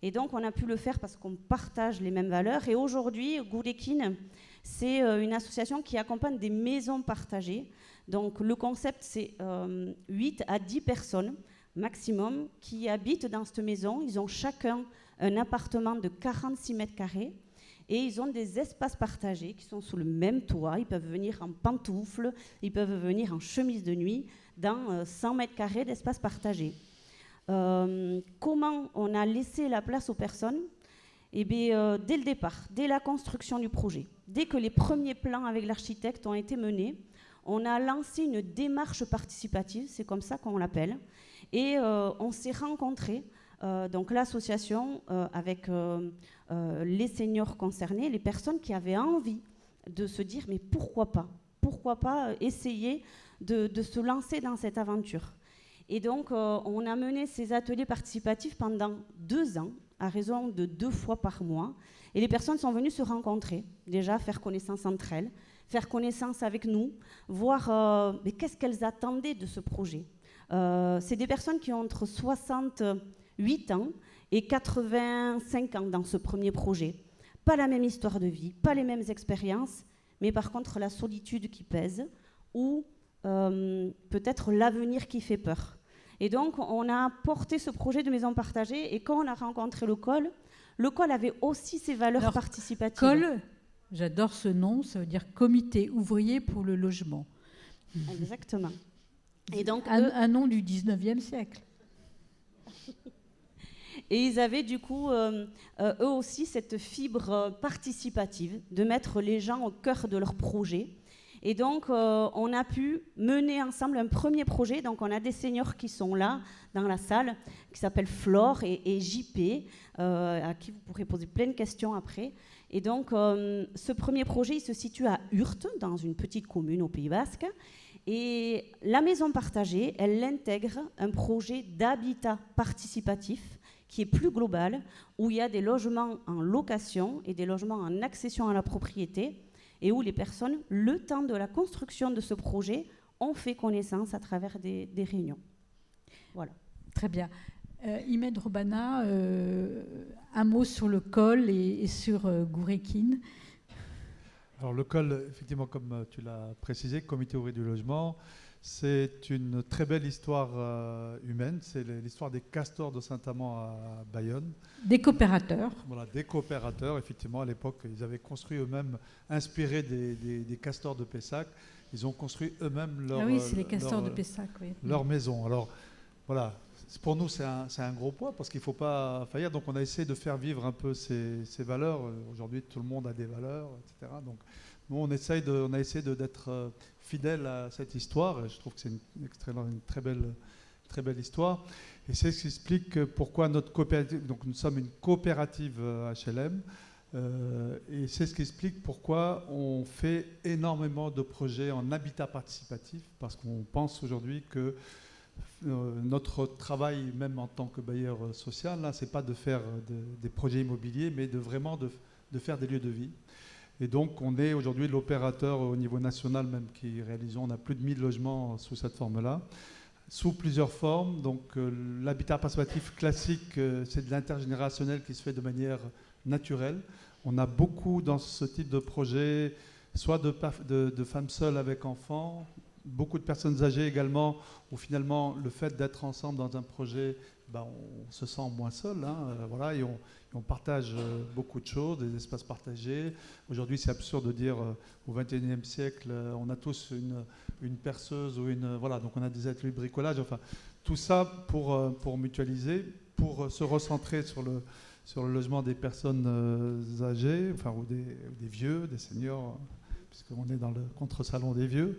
Speaker 9: Et donc, on a pu le faire parce qu'on partage les mêmes valeurs. Et aujourd'hui, Gurekin, c'est une association qui accompagne des maisons partagées. Donc, le concept, c'est 8 à 10 personnes maximum qui habitent dans cette maison. Ils ont chacun un appartement de 46 mètres carrés et ils ont des espaces partagés qui sont sous le même toit. Ils peuvent venir en pantoufles, ils peuvent venir en chemise de nuit dans 100 mètres carrés d'espace partagé. Comment on a laissé la place aux personnes? Eh bien, dès le départ, dès la construction du projet, dès que les premiers plans avec l'architecte ont été menés, on a lancé une démarche participative, c'est comme ça qu'on l'appelle, et on s'est rencontrés, donc l'association avec les seniors concernés, les personnes qui avaient envie de se dire mais pourquoi pas essayer de se lancer dans cette aventure. Et donc on a mené ces ateliers participatifs pendant 2 ans, à raison de 2 fois par mois, et les personnes sont venues se rencontrer, déjà faire connaissance entre elles, faire connaissance avec nous, voir mais qu'est-ce qu'elles attendaient de ce projet. C'est des personnes qui ont entre 68 ans et 85 ans dans ce premier projet. Pas la même histoire de vie, pas les mêmes expériences, mais par contre la solitude qui pèse ou peut-être l'avenir qui fait peur. Et donc on a porté ce projet de maison partagée et quand on a rencontré le COL avait aussi ses valeurs participatives.
Speaker 1: COL, j'adore ce nom, ça veut dire Comité ouvrier pour le logement.
Speaker 9: Exactement. Et donc,
Speaker 1: un nom du 19e siècle.
Speaker 9: Et ils avaient du coup, eux aussi, cette fibre participative, de mettre les gens au cœur de leur projet. Et donc, on a pu mener ensemble un premier projet. Donc, on a des seniors qui sont là, dans la salle, qui s'appellent Flore et JP, à qui vous pourrez poser plein de questions après. Et donc, ce premier projet, il se situe à Urt, dans une petite commune au Pays Basque. Et la maison partagée, elle intègre un projet d'habitat participatif qui est plus global, où il y a des logements en location et des logements en accession à la propriété, et où les personnes, le temps de la construction de ce projet, ont fait connaissance à travers des réunions. Voilà.
Speaker 1: Très bien. Imed Robana, un mot sur le COL et sur Gurekin.
Speaker 10: Alors le COL, effectivement, comme tu l'as précisé, Comité ouvrier du logement, c'est une très belle histoire humaine. C'est l'histoire des castors de Saint-Amand à Bayonne.
Speaker 1: Des coopérateurs.
Speaker 10: Voilà, des coopérateurs. Effectivement, à l'époque, ils avaient construit eux-mêmes, inspirés des castors de Pessac. Ils ont construit eux-mêmes leur,
Speaker 1: c'est les castors de Pessac, oui.
Speaker 10: Leur maison. Alors voilà, pour nous, c'est un gros poids parce qu'il ne faut pas faillir. Donc on a essayé de faire vivre un peu ces valeurs. Aujourd'hui, tout le monde a des valeurs, etc. Donc nous, on a essayé d'être fidèle à cette histoire. Je trouve que c'est une très belle histoire. Et c'est ce qui explique pourquoi notre coopérative, donc nous sommes une coopérative HLM, et c'est ce qui explique pourquoi on fait énormément de projets en habitat participatif, parce qu'on pense aujourd'hui que notre travail, même en tant que bailleur social, là, c'est pas de faire des projets immobiliers, mais vraiment de faire des lieux de vie. Et donc, on est aujourd'hui l'opérateur au niveau national même qui réalisons, on a plus de 1000 logements sous cette forme-là, sous plusieurs formes. Donc, l'habitat participatif classique, c'est de l'intergénérationnel qui se fait de manière naturelle. On a beaucoup dans ce type de projet, soit de femmes seules avec enfants, beaucoup de personnes âgées également, où finalement, le fait d'être ensemble dans un projet, on se sent moins seul, voilà, et on partage beaucoup de choses, des espaces partagés. Aujourd'hui, c'est absurde de dire au XXIe siècle, on a tous une perceuse ou voilà, donc on a des ateliers de bricolage. Enfin, tout ça pour mutualiser, pour se recentrer sur le logement des personnes âgées, enfin, ou des vieux, des seniors, puisqu'on est dans le contre-salon des vieux.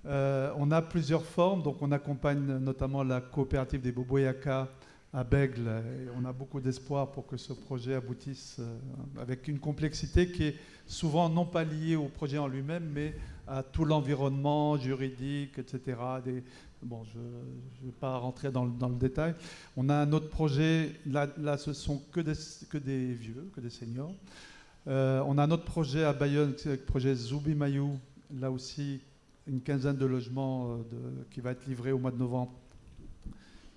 Speaker 10: On a plusieurs formes, donc on accompagne notamment la coopérative des Boboyaka à Bègle, et on a beaucoup d'espoir pour que ce projet aboutisse avec une complexité qui est souvent non pas liée au projet en lui-même, mais à tout l'environnement juridique, etc. Je ne vais pas rentrer dans le détail. On a un autre projet, là ce sont que des vieux, que des seniors. On a un autre projet à Bayonne, c'est le projet Zoubimayou, là aussi une quinzaine de logements qui va être livré au mois de novembre,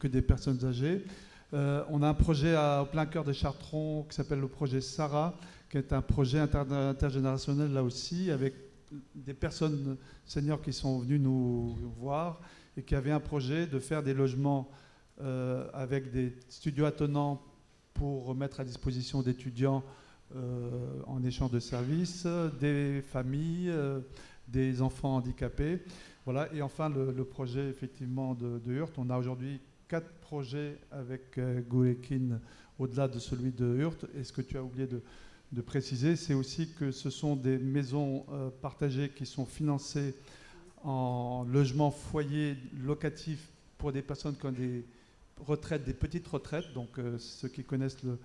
Speaker 10: que des personnes âgées. On a un projet au plein cœur des Chartrons qui s'appelle le projet Sarah, qui est un projet intergénérationnel là aussi, avec des personnes seniors qui sont venues nous voir et qui avaient un projet de faire des logements avec des studios attenants pour mettre à disposition d'étudiants en échange de services, des familles, des enfants handicapés. Voilà. Et enfin, le projet effectivement de Hurt. On a aujourd'hui 4 projets avec Gouekin au-delà de celui de Hurt. Et ce que tu as oublié de préciser, c'est aussi que ce sont des maisons partagées qui sont financées en logement foyer locatif pour des personnes qui ont des retraites, des petites retraites. Donc ceux qui connaissent le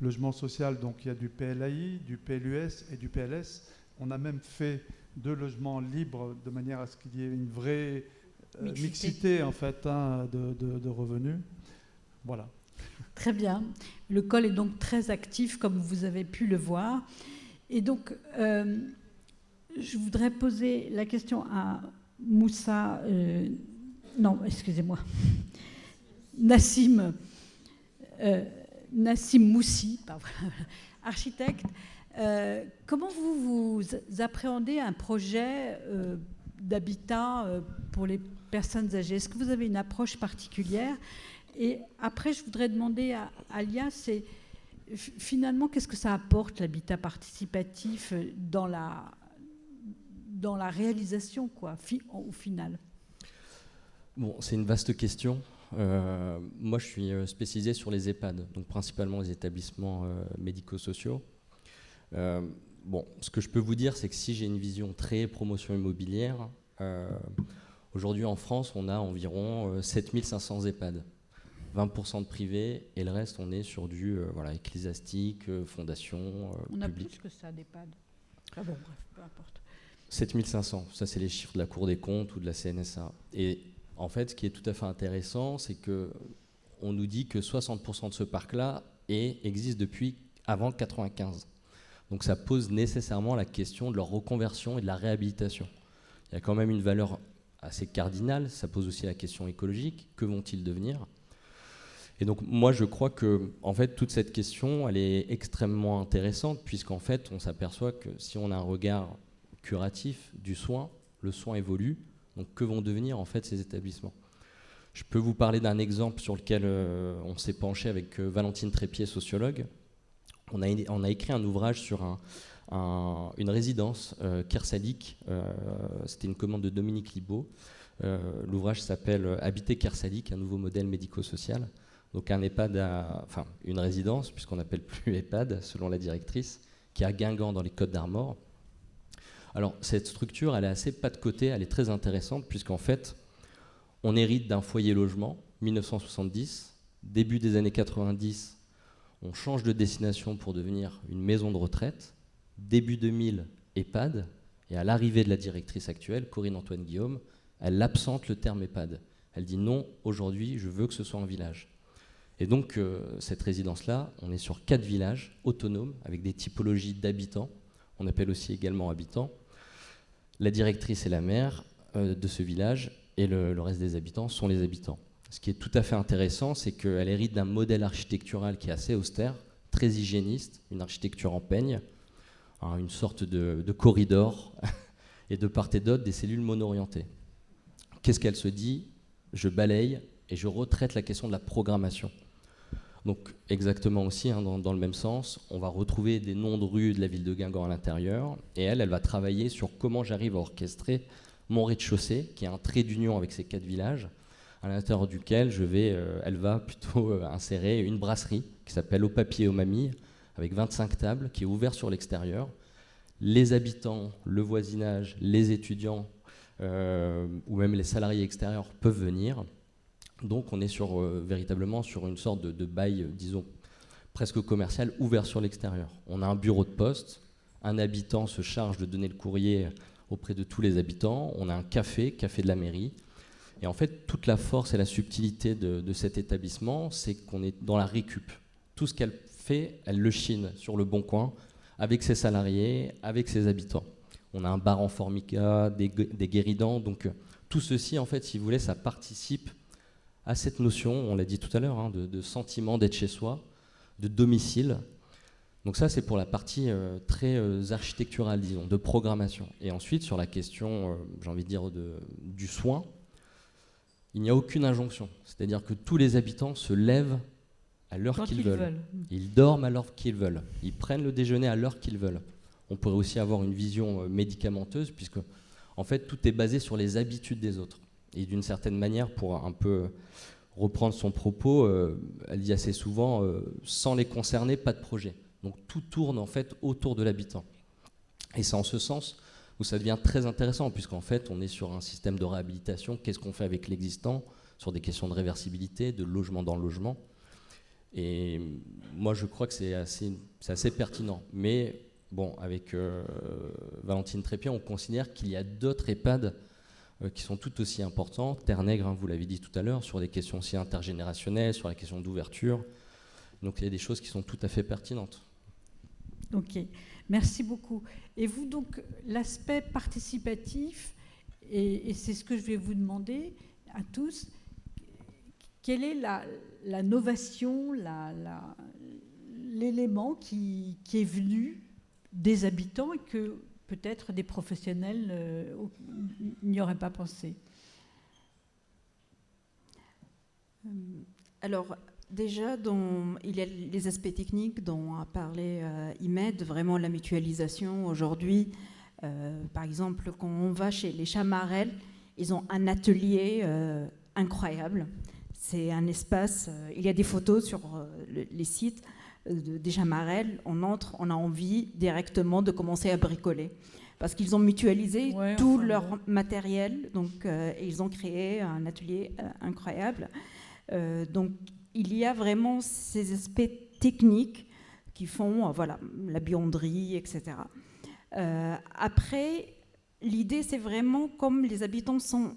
Speaker 10: logement social, donc il y a du PLAI, du PLUS et du PLS. On a même fait 2 logements libres de manière à ce qu'il y ait une vraie mixité en fait, de revenus. Voilà.
Speaker 1: Très bien. Le col est donc très actif, comme vous avez pu le voir. Et donc, je voudrais poser la question à Moussa... non, excusez-moi. Nassim Moussi, architecte. Comment vous appréhendez un projet d'habitat pour les personnes âgées? Est-ce que vous avez une approche particulière? Et après, je voudrais demander à Alia, c'est finalement, qu'est-ce que ça apporte l'habitat participatif dans la réalisation, quoi, au final?
Speaker 11: Bon, c'est une vaste question. Moi, je suis spécialisé sur les EHPAD, donc principalement les établissements médico-sociaux. Bon, ce que je peux vous dire, c'est que si j'ai une vision très promotion immobilière, aujourd'hui en France, on a environ 7500 EHPAD. 20% de privé, et le reste, on est sur du ecclésiastique, fondation,
Speaker 1: on a
Speaker 11: public.
Speaker 1: plus que ça d'EHPAD. Ah bon, bref, peu importe.
Speaker 11: 7500, ça c'est les chiffres de la Cour des comptes ou de la CNSA. Et en fait, ce qui est tout à fait intéressant, c'est qu'on nous dit que 60% de ce parc-là existe depuis avant 1995. Donc ça pose nécessairement la question de leur reconversion et de la réhabilitation. Il y a quand même une valeur assez cardinale, ça pose aussi la question écologique, que vont-ils devenir ? Et donc moi je crois que en fait, toute cette question elle est extrêmement intéressante, puisqu'en fait on s'aperçoit que si on a un regard curatif du soin, le soin évolue, donc que vont devenir en fait ces établissements? Je peux vous parler d'un exemple sur lequel on s'est penché avec Valentine Trépied, sociologue. On a écrit un ouvrage sur une résidence Kersalik, c'était une commande de Dominique Libaud. L'ouvrage s'appelle Habiter Kersalik, un nouveau modèle médico-social. Donc un EHPAD, une résidence, puisqu'on n'appelle plus EHPAD, selon la directrice, qui est à Guingamp dans les Côtes-d'Armor. Alors cette structure, elle est assez pas de côté, elle est très intéressante, puisqu'en fait, on hérite d'un foyer logement, 1970, début des années 90, on change de destination pour devenir une maison de retraite, début 2000, EHPAD, et à l'arrivée de la directrice actuelle, Corinne Antoine Guillaume, elle absente le terme EHPAD. Elle dit non, aujourd'hui, je veux que ce soit un village. Et donc, cette résidence-là, on est sur 4 villages autonomes, avec des typologies d'habitants, on appelle aussi également habitants. La directrice est la maire de ce village, et le reste des habitants sont les habitants. Ce qui est tout à fait intéressant, c'est qu'elle hérite d'un modèle architectural qui est assez austère, très hygiéniste, une architecture en peigne, une sorte de corridor, et de part et d'autre, des cellules mono-orientées. Qu'est-ce qu'elle se dit? Je balaye et je retraite la question de la programmation. Donc exactement aussi, dans le même sens, on va retrouver des noms de rues de la ville de Guingamp à l'intérieur, et elle va travailler sur comment j'arrive à orchestrer mon rez-de-chaussée, qui est un trait d'union avec ces 4 villages, à l'intérieur duquel elle va plutôt insérer une brasserie qui s'appelle Au Papier et aux Mamies, avec 25 tables, qui est ouverte sur l'extérieur. Les habitants, le voisinage, les étudiants, ou même les salariés extérieurs peuvent venir. Donc on est véritablement sur une sorte de bail, disons, presque commercial, ouvert sur l'extérieur. On a un bureau de poste, un habitant se charge de donner le courrier auprès de tous les habitants, on a un café de la mairie, et en fait toute la force et la subtilité de cet établissement, c'est qu'on est dans la récup. Tout ce qu'elle fait, elle le chine sur le bon coin, avec ses salariés, avec ses habitants. On a un bar en formica, des guéridans, donc tout ceci, en fait, si vous voulez, ça participe à cette notion, on l'a dit tout à l'heure, hein, de sentiment d'être chez soi, de domicile. Donc ça, c'est pour la partie très architecturale, disons, de programmation. Et ensuite, sur la question, j'ai envie de dire, du soin, il n'y a aucune injonction. C'est-à-dire que tous les habitants se lèvent à l'heure qu'ils veulent. Ils dorment à l'heure qu'ils veulent. Ils prennent le déjeuner à l'heure qu'ils veulent. On pourrait aussi avoir une vision médicamenteuse, puisque, en fait, tout est basé sur les habitudes des autres. Et d'une certaine manière, pour un peu reprendre son propos, elle dit assez souvent sans les concerner, pas de projet. Donc tout tourne en fait autour de l'habitant. Et c'est en ce sens où ça devient très intéressant, puisqu'en fait on est sur un système de réhabilitation. Qu'est-ce qu'on fait avec l'existant sur des questions de réversibilité, de logement dans le logement. Et moi je crois que c'est assez pertinent. Mais bon, avec Valentine Trépied, on considère qu'il y a d'autres EHPAD qui sont tout aussi importants. Terre Nègre, hein, vous l'avez dit tout à l'heure, sur des questions aussi intergénérationnelles, sur la question d'ouverture. Donc il y a des choses qui sont tout à fait pertinentes.
Speaker 1: Ok, merci beaucoup. Et vous, donc, l'aspect participatif, et c'est ce que je vais vous demander à tous, quelle est la novation, l'élément qui est venu des habitants et que peut-être des professionnels n'y auraient pas pensé?
Speaker 4: Alors, déjà, il y a les aspects techniques dont a parlé Imed, vraiment la mutualisation aujourd'hui. Par exemple, quand on va chez les Chamarelles, ils ont un atelier incroyable. C'est un espace, il y a des photos sur les sites des Chamarelles. On entre, on a envie directement de commencer à bricoler. Parce qu'ils ont mutualisé tout leur matériel, donc ils ont créé un atelier incroyable. Donc, il y a vraiment ces aspects techniques qui font la buanderie, etc. Après, l'idée, c'est vraiment, comme les habitants sont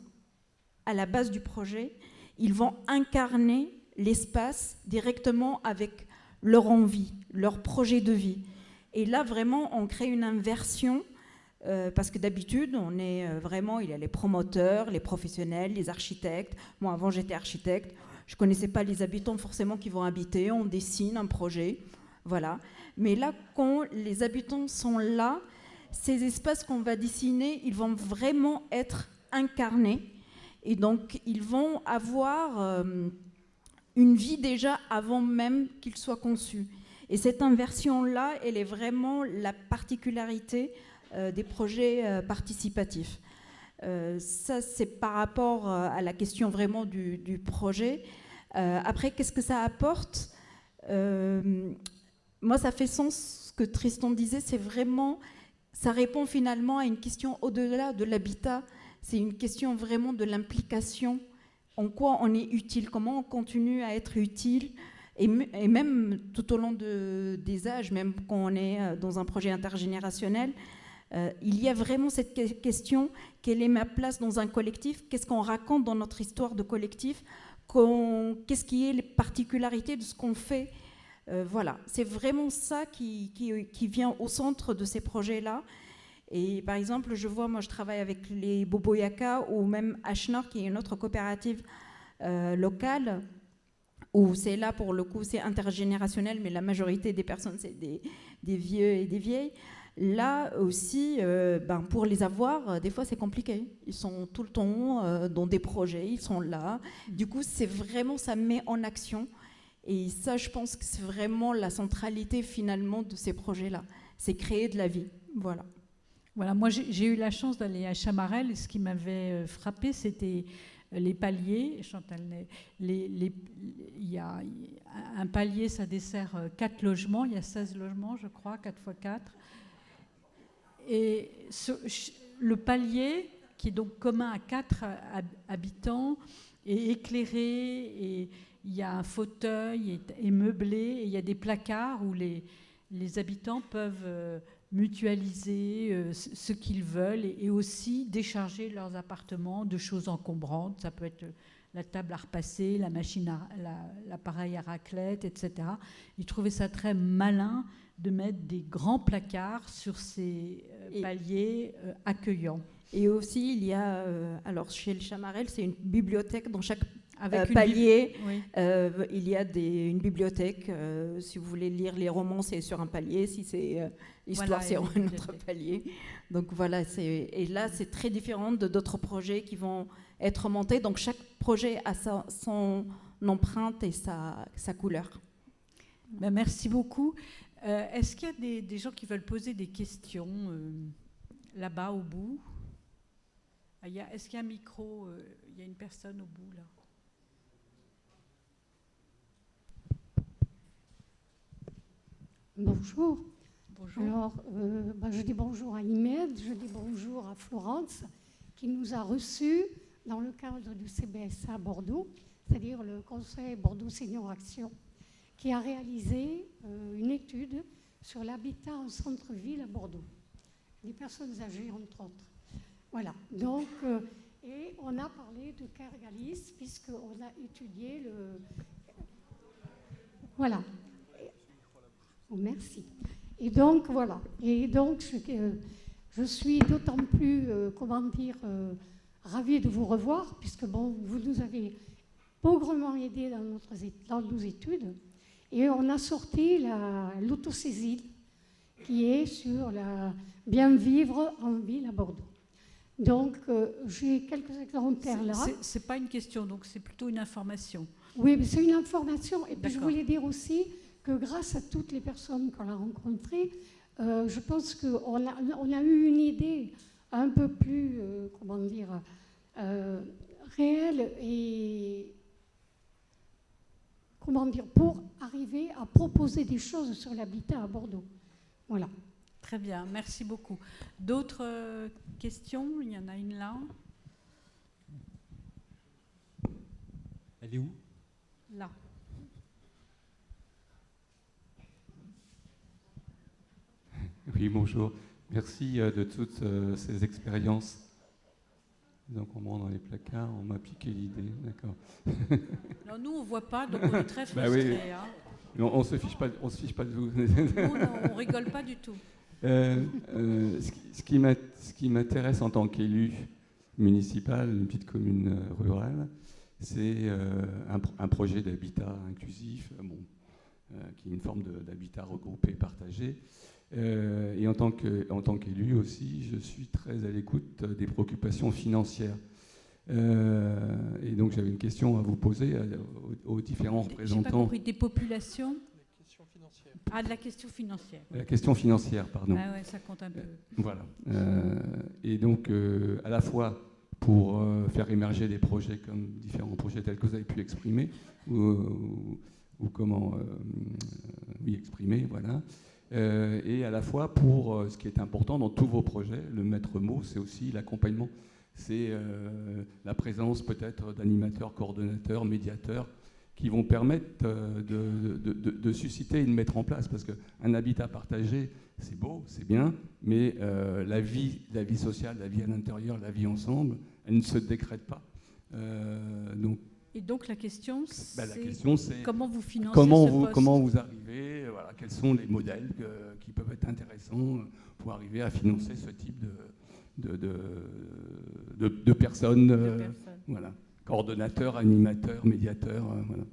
Speaker 4: à la base du projet, ils vont incarner l'espace directement avec leur envie, leur projet de vie. Et là, vraiment, on crée une inversion, parce que d'habitude, on est vraiment, il y a les promoteurs, les professionnels, les architectes. Moi, avant, j'étais architecte. Je ne connaissais pas les habitants forcément qui vont habiter. On dessine un projet, voilà. Mais là, quand les habitants sont là, ces espaces qu'on va dessiner, ils vont vraiment être incarnés. Et donc, ils vont avoir une vie déjà avant même qu'ils soient conçus. Et cette inversion-là, elle est vraiment la particularité des projets participatifs. Ça, c'est par rapport à la question vraiment du projet. Après, qu'est-ce que ça apporte ? Moi, ça fait sens ce que Tristan disait, c'est vraiment, ça répond finalement à une question au-delà de l'habitat, c'est une question vraiment de l'implication, en quoi on est utile, comment on continue à être utile, et même tout au long des âges, même quand on est dans un projet intergénérationnel, il y a vraiment cette question, quelle est ma place dans un collectif, qu'est-ce qu'on raconte dans notre histoire de collectif, qu'est-ce qui est les particularités de ce qu'on fait. Voilà, c'est vraiment ça qui vient au centre de ces projets-là. Et par exemple, moi je travaille avec les Boboyaka ou même Ashnor, qui est une autre coopérative locale, où c'est là pour le coup c'est intergénérationnel, mais la majorité des personnes c'est des vieux et des vieilles. Là aussi, pour les avoir, des fois c'est compliqué. Ils sont tout le temps dans des projets, ils sont là. Du coup, c'est vraiment, ça met en action. Et ça, je pense que c'est vraiment la centralité finalement de ces projets-là. C'est créer de la vie. Voilà.
Speaker 1: Voilà, moi j'ai eu la chance d'aller à Chamarelles et ce qui m'avait frappé, c'était les paliers. Chantal, il y a un palier, ça dessert 4 logements, il y a 16 logements, je crois, 4 x 4. Et le palier, qui est donc commun à 4 habitants, est éclairé, et il y a un fauteuil est meublé, et il y a des placards où les habitants peuvent mutualiser ce qu'ils veulent et aussi décharger leurs appartements de choses encombrantes. Ça peut être la table à repasser, la machine, l'appareil à raclette, etc. Ils trouvaient ça très malin de mettre des grands placards sur ces paliers accueillants.
Speaker 4: Et aussi, il y a, alors chez le Chamarel, c'est une bibliothèque dans chaque
Speaker 1: Avec une
Speaker 4: palier.
Speaker 1: oui.
Speaker 4: Il y a une bibliothèque. Si vous voulez lire les romans, c'est sur un palier. Si c'est l'histoire,
Speaker 1: Voilà,
Speaker 4: c'est
Speaker 1: une
Speaker 4: sur un autre
Speaker 1: bibliothèque.
Speaker 4: palier. Donc voilà, et là, c'est très différent d'autres projets qui vont être montés. Donc chaque projet a son empreinte et sa couleur.
Speaker 1: Ben, merci beaucoup. Est-ce qu'il y a des gens qui veulent poser des questions là-bas au bout? Est-ce qu'il y a un micro? Il y a une personne au bout là.
Speaker 12: Bonjour.
Speaker 1: Bonjour.
Speaker 12: Alors, je dis bonjour à Imed, je dis bonjour à Florence, qui nous a reçus dans le cadre du CBSA Bordeaux, c'est-à-dire le Conseil Bordeaux Senior Action, qui a réalisé une étude sur l'habitat en centre-ville à Bordeaux, des personnes âgées entre autres. Voilà, donc, et on a parlé de Kergalis, puisqu'on a étudié le... Voilà. Oh, merci. Et donc, voilà. Et donc, je suis d'autant plus, ravie de vous revoir, puisque, bon, vous nous avez pauvrement aidés dans nos études. Et on a sorti l'autosaisine, qui est sur la bien vivre en ville à Bordeaux. Donc, j'ai quelques exemplaires là.
Speaker 1: C'est pas une question, donc c'est plutôt une information.
Speaker 12: Oui, mais c'est une information. Et puis, je
Speaker 1: D'accord.
Speaker 12: voulais dire aussi que grâce à toutes les personnes qu'on a rencontrées, je pense qu'on a eu une idée un peu plus, réelle et, pour arriver à proposer des choses sur l'habitat à Bordeaux. Voilà.
Speaker 1: Très bien, merci beaucoup. D'autres questions? Il y en a une là.
Speaker 13: Elle est où?
Speaker 1: Là.
Speaker 13: Oui, bonjour. Merci de toutes ces expériences. Donc on monte dans les placards, on m'a piqué l'idée, d'accord.
Speaker 1: Non, nous on voit pas, donc on est très frustrés.
Speaker 13: Bah oui.
Speaker 1: Hein.
Speaker 13: On se fiche pas de vous.
Speaker 1: Non, on rigole pas du tout.
Speaker 13: Ce qui m'intéresse en tant qu'élu municipal, une petite commune rurale, c'est un projet d'habitat inclusif, qui est une forme d'habitat regroupé, partagé. Et en tant qu'élu aussi, je suis très à l'écoute des préoccupations financières. Et donc j'avais une question à vous poser aux différents représentants.
Speaker 1: J'ai pas compris, des populations? Ah, de la question financière.
Speaker 13: La question financière, pardon.
Speaker 1: Ah ouais, ça compte un peu.
Speaker 13: Voilà. Et donc, à la fois pour faire émerger des projets comme différents projets tels que vous avez pu exprimer, ou comment exprimer, voilà. Et à la fois pour ce qui est important dans tous vos projets, le maître mot, c'est aussi l'accompagnement. C'est la présence peut-être d'animateurs, coordonnateurs, médiateurs, qui vont permettre de susciter et de mettre en place. Parce qu'un habitat partagé, c'est beau, c'est bien, mais la vie sociale, la vie à l'intérieur, la vie ensemble, elle ne se décrète pas.
Speaker 1: Et donc la question,
Speaker 13: c'est
Speaker 1: comment vous financez
Speaker 13: comment vous arrivez, voilà, quels sont les modèles qui peuvent être intéressants pour arriver à financer ce type de personnes. Voilà. Coordonnateurs, animateurs, médiateurs, voilà.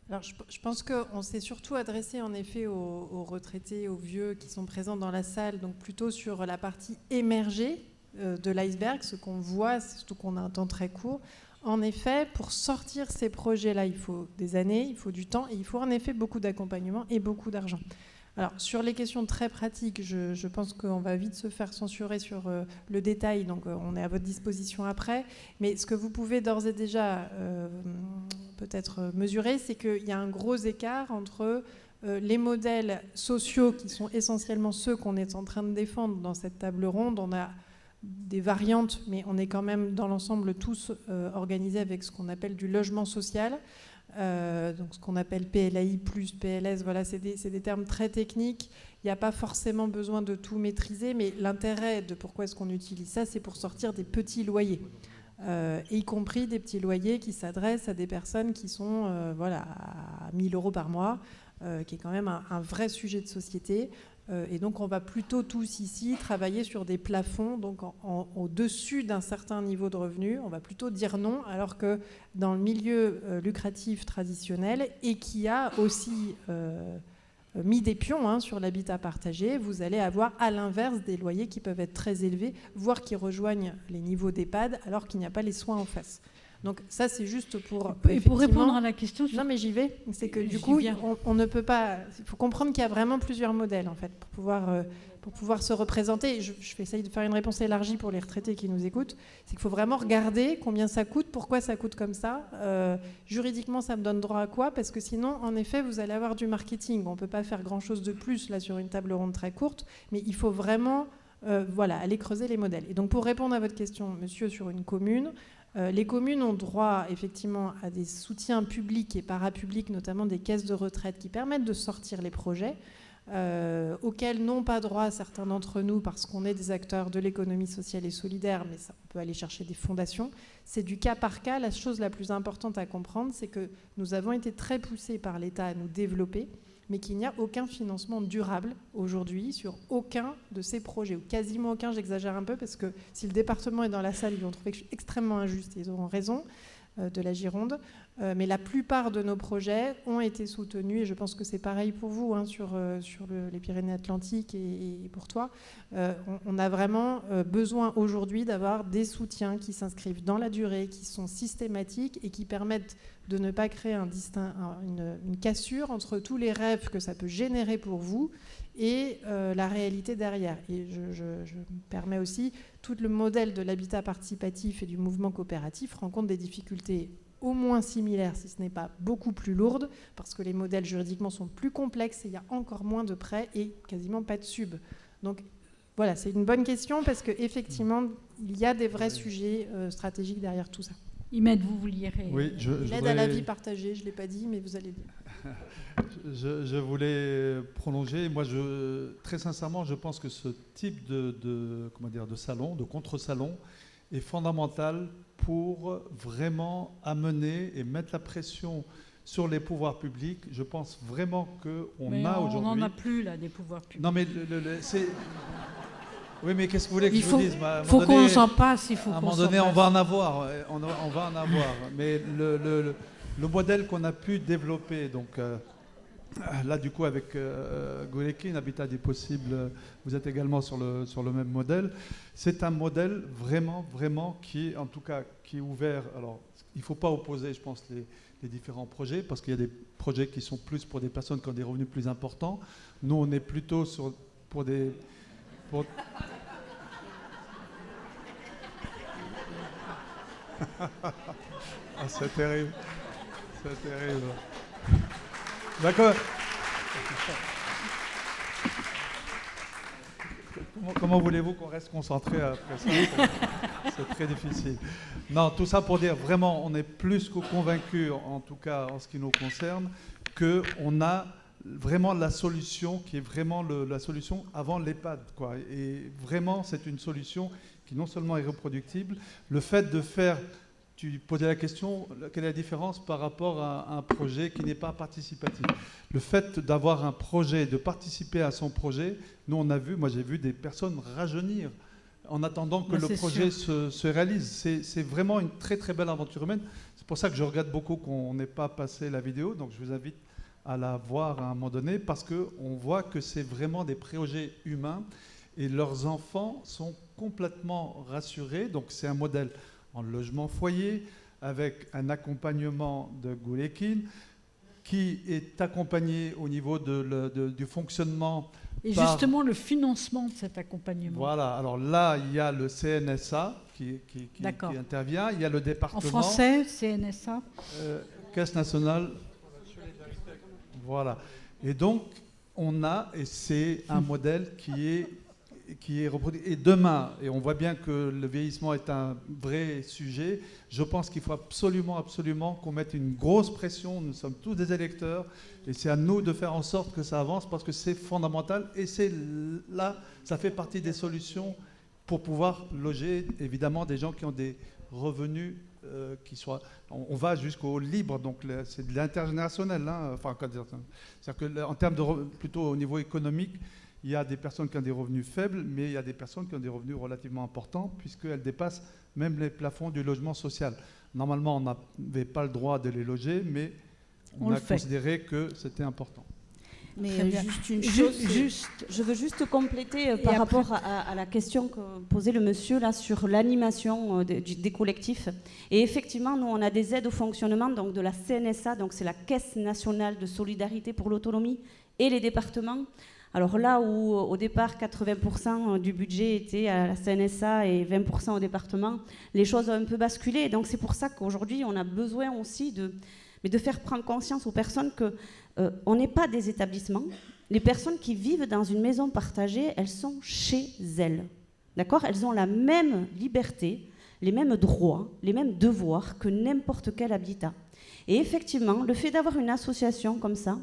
Speaker 2: Alors, je pense qu'on s'est surtout adressé en effet aux retraités, aux vieux qui sont présents dans la salle, donc plutôt sur la partie émergée de l'iceberg, ce qu'on voit, surtout qu'on a un temps très court. En effet, pour sortir ces projets-là, il faut des années, il faut du temps, et il faut en effet beaucoup d'accompagnement et beaucoup d'argent. Alors, sur les questions très pratiques, je pense qu'on va vite se faire censurer sur le détail, donc on est à votre disposition après. Mais ce que vous pouvez d'ores et déjà peut-être mesurer, c'est qu'il y a un gros écart entre les modèles sociaux qui sont essentiellement ceux qu'on est en train de défendre dans cette table ronde. On a des variantes, mais on est quand même dans l'ensemble tous organisés avec ce qu'on appelle du logement social. Donc ce qu'on appelle PLAI plus PLS, voilà, c'est des termes très techniques. Il n'y a pas forcément besoin de tout maîtriser, mais l'intérêt de pourquoi est-ce qu'on utilise ça, c'est pour sortir des petits loyers. y compris des petits loyers qui s'adressent à des personnes qui sont à 1 000 € par mois, qui est quand même un vrai sujet de société. Et donc on va plutôt tous ici travailler sur des plafonds, donc au-dessus d'un certain niveau de revenu. On va plutôt dire non, alors que dans le milieu lucratif traditionnel, et qui a aussi mis des pions sur l'habitat partagé, vous allez avoir à l'inverse des loyers qui peuvent être très élevés, voire qui rejoignent les niveaux d'EHPAD, alors qu'il n'y a pas les soins en face. Donc ça, c'est juste pour...
Speaker 1: Et pour répondre à la question...
Speaker 2: Non, mais j'y vais. C'est que du coup, on ne peut pas... Il faut comprendre qu'il y a vraiment plusieurs modèles, en fait, pour pouvoir se représenter. Je vais essayer de faire une réponse élargie pour les retraités qui nous écoutent. C'est qu'il faut vraiment regarder combien ça coûte, pourquoi ça coûte comme ça. Juridiquement, ça me donne droit à quoi? Parce que sinon, en effet, vous allez avoir du marketing. On ne peut pas faire grand-chose de plus, là, sur une table ronde très courte. Mais il faut vraiment aller creuser les modèles. Et donc, pour répondre à votre question, monsieur, sur une commune... les communes ont droit effectivement à des soutiens publics et parapublics, notamment des caisses de retraite qui permettent de sortir les projets, auxquels n'ont pas droit certains d'entre nous parce qu'on est des acteurs de l'économie sociale et solidaire, mais ça, on peut aller chercher des fondations. C'est du cas par cas. La chose la plus importante à comprendre, c'est que nous avons été très poussés par l'État à nous développer, mais qu'il n'y a aucun financement durable aujourd'hui sur aucun de ces projets, ou quasiment aucun, j'exagère un peu, parce que si le département est dans la salle, ils vont trouver que je suis extrêmement injuste, et ils auront raison, de la Gironde, mais la plupart de nos projets ont été soutenus, et je pense que c'est pareil pour vous, sur les Pyrénées-Atlantiques et pour toi. On a vraiment besoin aujourd'hui d'avoir des soutiens qui s'inscrivent dans la durée, qui sont systématiques et qui permettent de ne pas créer une cassure entre tous les rêves que ça peut générer pour vous et la réalité derrière. Et je me permets aussi, tout le modèle de l'habitat participatif et du mouvement coopératif rencontre des difficultés au moins similaires, si ce n'est pas beaucoup plus lourdes, parce que les modèles juridiquement sont plus complexes et il y a encore moins de prêts et quasiment pas de sub. Donc voilà, c'est une bonne question parce qu'effectivement, il y a des vrais sujets stratégiques derrière tout ça.
Speaker 1: Imed, vous vouliez
Speaker 2: Oui, l'aide à la vie partagée, je ne l'ai pas dit, mais vous allez dire.
Speaker 10: Je voulais prolonger. Moi, très sincèrement, je pense que ce type de salon, de contre-salon, est fondamental pour vraiment amener et mettre la pression sur les pouvoirs publics. Je pense vraiment qu'on a aujourd'hui...
Speaker 1: On n'en a plus, là, des pouvoirs publics.
Speaker 10: Non, mais c'est... Oui, mais qu'est-ce que vous voulez que je vous dise?
Speaker 1: Il faut qu'on s'en passe. À
Speaker 10: un moment donné, on va en avoir. On va en avoir. Mais le modèle qu'on a pu développer, donc là, du coup, avec Goulekin, Habitat des possibles, vous êtes également sur le même modèle. C'est un modèle vraiment qui, en tout cas, qui est ouvert. Alors, il ne faut pas opposer, je pense, les différents projets, parce qu'il y a des projets qui sont plus pour des personnes qui ont des revenus plus importants. Nous, on est plutôt pour des... Ah, c'est terrible. C'est terrible. D'accord. Comment voulez-vous qu'on reste concentré après ça? C'est très difficile. Non, tout ça pour dire, vraiment, on est plus que convaincus, en tout cas en ce qui nous concerne, qu'on a vraiment la solution qui est vraiment la solution avant l'EHPAD, quoi. Et vraiment, c'est une solution qui non seulement est reproductible, le fait de faire... Tu posais la question, quelle est la différence par rapport à un projet qui n'est pas participatif? Le fait d'avoir un projet, de participer à son projet, nous on a vu, moi j'ai vu des personnes rajeunir en attendant que le projet se réalise. C'est vraiment une très très belle aventure humaine. C'est pour ça que je regrette beaucoup qu'on n'ait pas passé la vidéo, donc je vous invite à la voir à un moment donné, parce qu'on voit que c'est vraiment des projets humains et leurs enfants sont complètement rassurés. Donc c'est un modèle en logement foyer, avec un accompagnement de Goulekin, qui est accompagné au niveau du fonctionnement.
Speaker 1: Et justement, le financement de cet accompagnement.
Speaker 10: Voilà, alors là, il y a le CNSA qui intervient, il y a le département.
Speaker 1: En français, CNSA
Speaker 10: Caisse nationale. Voilà. Et donc, et c'est un modèle qui est reproduit. Et demain, et on voit bien que le vieillissement est un vrai sujet, je pense qu'il faut absolument qu'on mette une grosse pression. Nous sommes tous des électeurs et c'est à nous de faire en sorte que ça avance parce que c'est fondamental et ça fait partie des solutions pour pouvoir loger évidemment des gens qui ont des revenus qui soient... On va jusqu'au libre, donc c'est de l'intergénérationnel. Hein, enfin, c'est-à-dire qu'en termes plutôt au niveau économique, il y a des personnes qui ont des revenus faibles, mais il y a des personnes qui ont des revenus relativement importants, puisqu'elles dépassent même les plafonds du logement social. Normalement, on n'avait pas le droit de les loger, mais on a considéré que c'était important.
Speaker 9: Mais juste une chose, je veux juste compléter par rapport à la question que posait le monsieur là sur l'animation des collectifs. Et effectivement, nous on a des aides au fonctionnement donc de la CNSA, donc c'est la Caisse nationale de solidarité pour l'autonomie, et les départements. Alors là où au départ 80% du budget était à la CNSA et 20% au département, les choses ont un peu basculé. Donc c'est pour ça qu'aujourd'hui on a besoin aussi de faire prendre conscience aux personnes que on n'est pas des établissements. Les personnes qui vivent dans une maison partagée, elles sont chez elles. D'accord ? Elles ont la même liberté, les mêmes droits, les mêmes devoirs que n'importe quel habitat. Et effectivement, le fait d'avoir une association comme ça,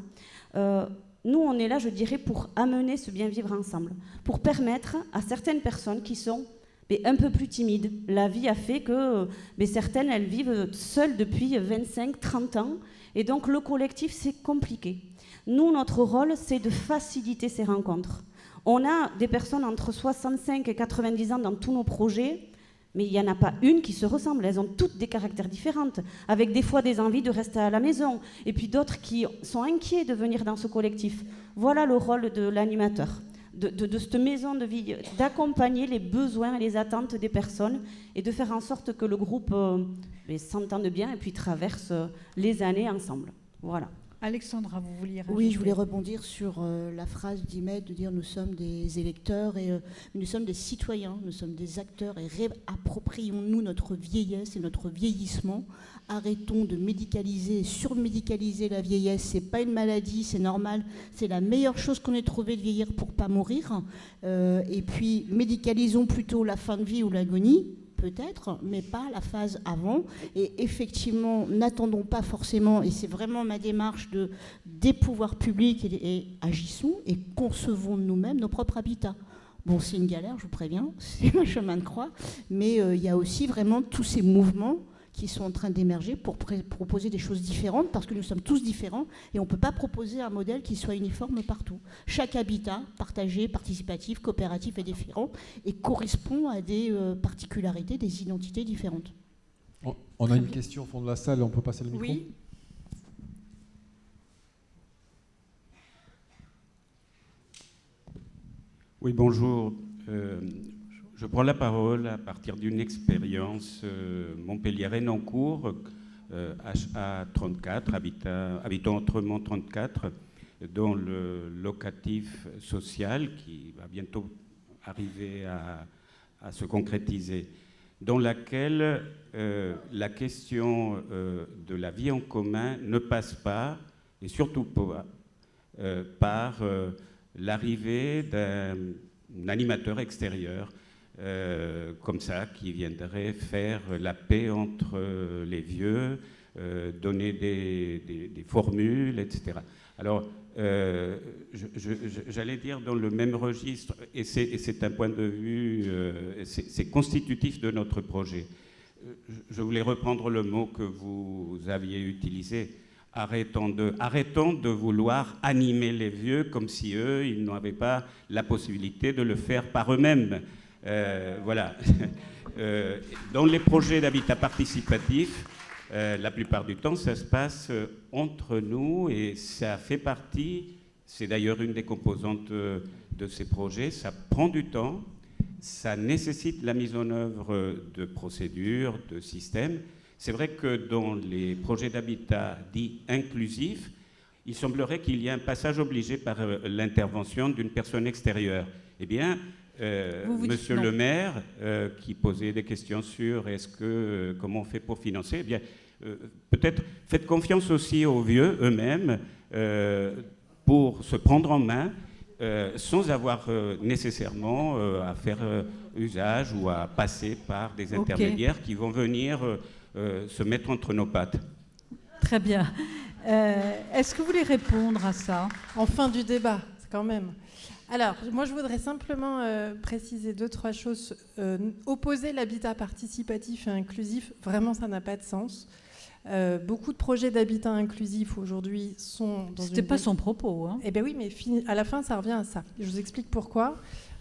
Speaker 9: nous, on est là, je dirais, pour amener ce bien vivre ensemble, pour permettre à certaines personnes qui sont un peu plus timides. La vie a fait que certaines, elles vivent seules depuis 25, 30 ans. Et donc, le collectif, c'est compliqué. Nous, notre rôle, c'est de faciliter ces rencontres. On a des personnes entre 65 et 90 ans dans tous nos projets, mais il n'y en a pas une qui se ressemble. Elles ont toutes des caractères différents, avec des fois des envies de rester à la maison, et puis d'autres qui sont inquiets de venir dans ce collectif. Voilà le rôle de l'animateur, de cette maison de vie, d'accompagner les besoins et les attentes des personnes et de faire en sorte que le groupe s'entende bien et puis traverse les années ensemble. Voilà.
Speaker 1: Alexandra, vous vouliez rajouter?
Speaker 7: Oui, je voulais rebondir sur la phrase d'Imed de dire nous sommes des électeurs et nous sommes des citoyens, nous sommes des acteurs et réapproprions-nous notre vieillesse et notre vieillissement. Arrêtons de médicaliser, surmédicaliser la vieillesse. C'est pas une maladie, c'est normal. C'est la meilleure chose qu'on ait trouvé de vieillir pour pas mourir. Et puis médicalisons plutôt la fin de vie ou l'agonie. Peut-être, mais pas la phase avant. Et effectivement, n'attendons pas forcément, et c'est vraiment ma démarche des pouvoirs publics, et agissons et concevons nous-mêmes nos propres habitats. Bon, c'est une galère, je vous préviens, c'est un chemin de croix, mais il y a aussi vraiment tous ces mouvements qui sont en train d'émerger pour proposer des choses différentes, parce que nous sommes tous différents, et on ne peut pas proposer un modèle qui soit uniforme partout. Chaque habitat, partagé, participatif, coopératif est différent, et correspond à des particularités, des identités différentes.
Speaker 3: On a une question au fond de la salle, on peut passer le micro ?
Speaker 1: Oui.
Speaker 14: Oui, bonjour. Je prends la parole à partir d'une expérience Montpellier-Renoncourt, HA34, habitant Autrement 34, dont le locatif social, qui va bientôt arriver à se concrétiser, dans laquelle la question de la vie en commun ne passe pas, et surtout pas, par l'arrivée d'un animateur extérieur, comme ça, qui viendrait faire la paix entre les vieux, donner des formules, etc. Alors, j'allais dire dans le même registre, et c'est un point de vue, c'est constitutif de notre projet. Je voulais reprendre le mot que vous aviez utilisé. Arrêtons de vouloir animer les vieux comme si eux, ils n'avaient pas la possibilité de le faire par eux-mêmes. Voilà. Dans les projets d'habitat participatif, la plupart du temps, ça se passe entre nous et ça fait partie, c'est d'ailleurs une des composantes de ces projets, ça prend du temps, ça nécessite la mise en œuvre de procédures, de systèmes. C'est vrai que dans les projets d'habitat dits inclusifs, il semblerait qu'il y ait un passage obligé par l'intervention d'une personne extérieure. Eh bien, Monsieur le maire, qui posait des questions sur comment on fait pour financer, eh bien, peut-être faites confiance aussi aux vieux eux-mêmes pour se prendre en main sans avoir nécessairement à faire usage ou à passer par des intermédiaires qui vont venir se mettre entre nos pattes.
Speaker 1: Très bien. Est-ce que vous voulez répondre à ça?
Speaker 2: En fin du débat, quand même. Alors, moi, je voudrais simplement préciser 2-3 choses. Opposer l'habitat participatif et inclusif, vraiment, ça n'a pas de sens. Beaucoup de projets d'habitat inclusif aujourd'hui sont dans
Speaker 1: C'était pas son propos. Hein.
Speaker 2: Eh bien oui, mais à la fin, ça revient à ça. Je vous explique pourquoi.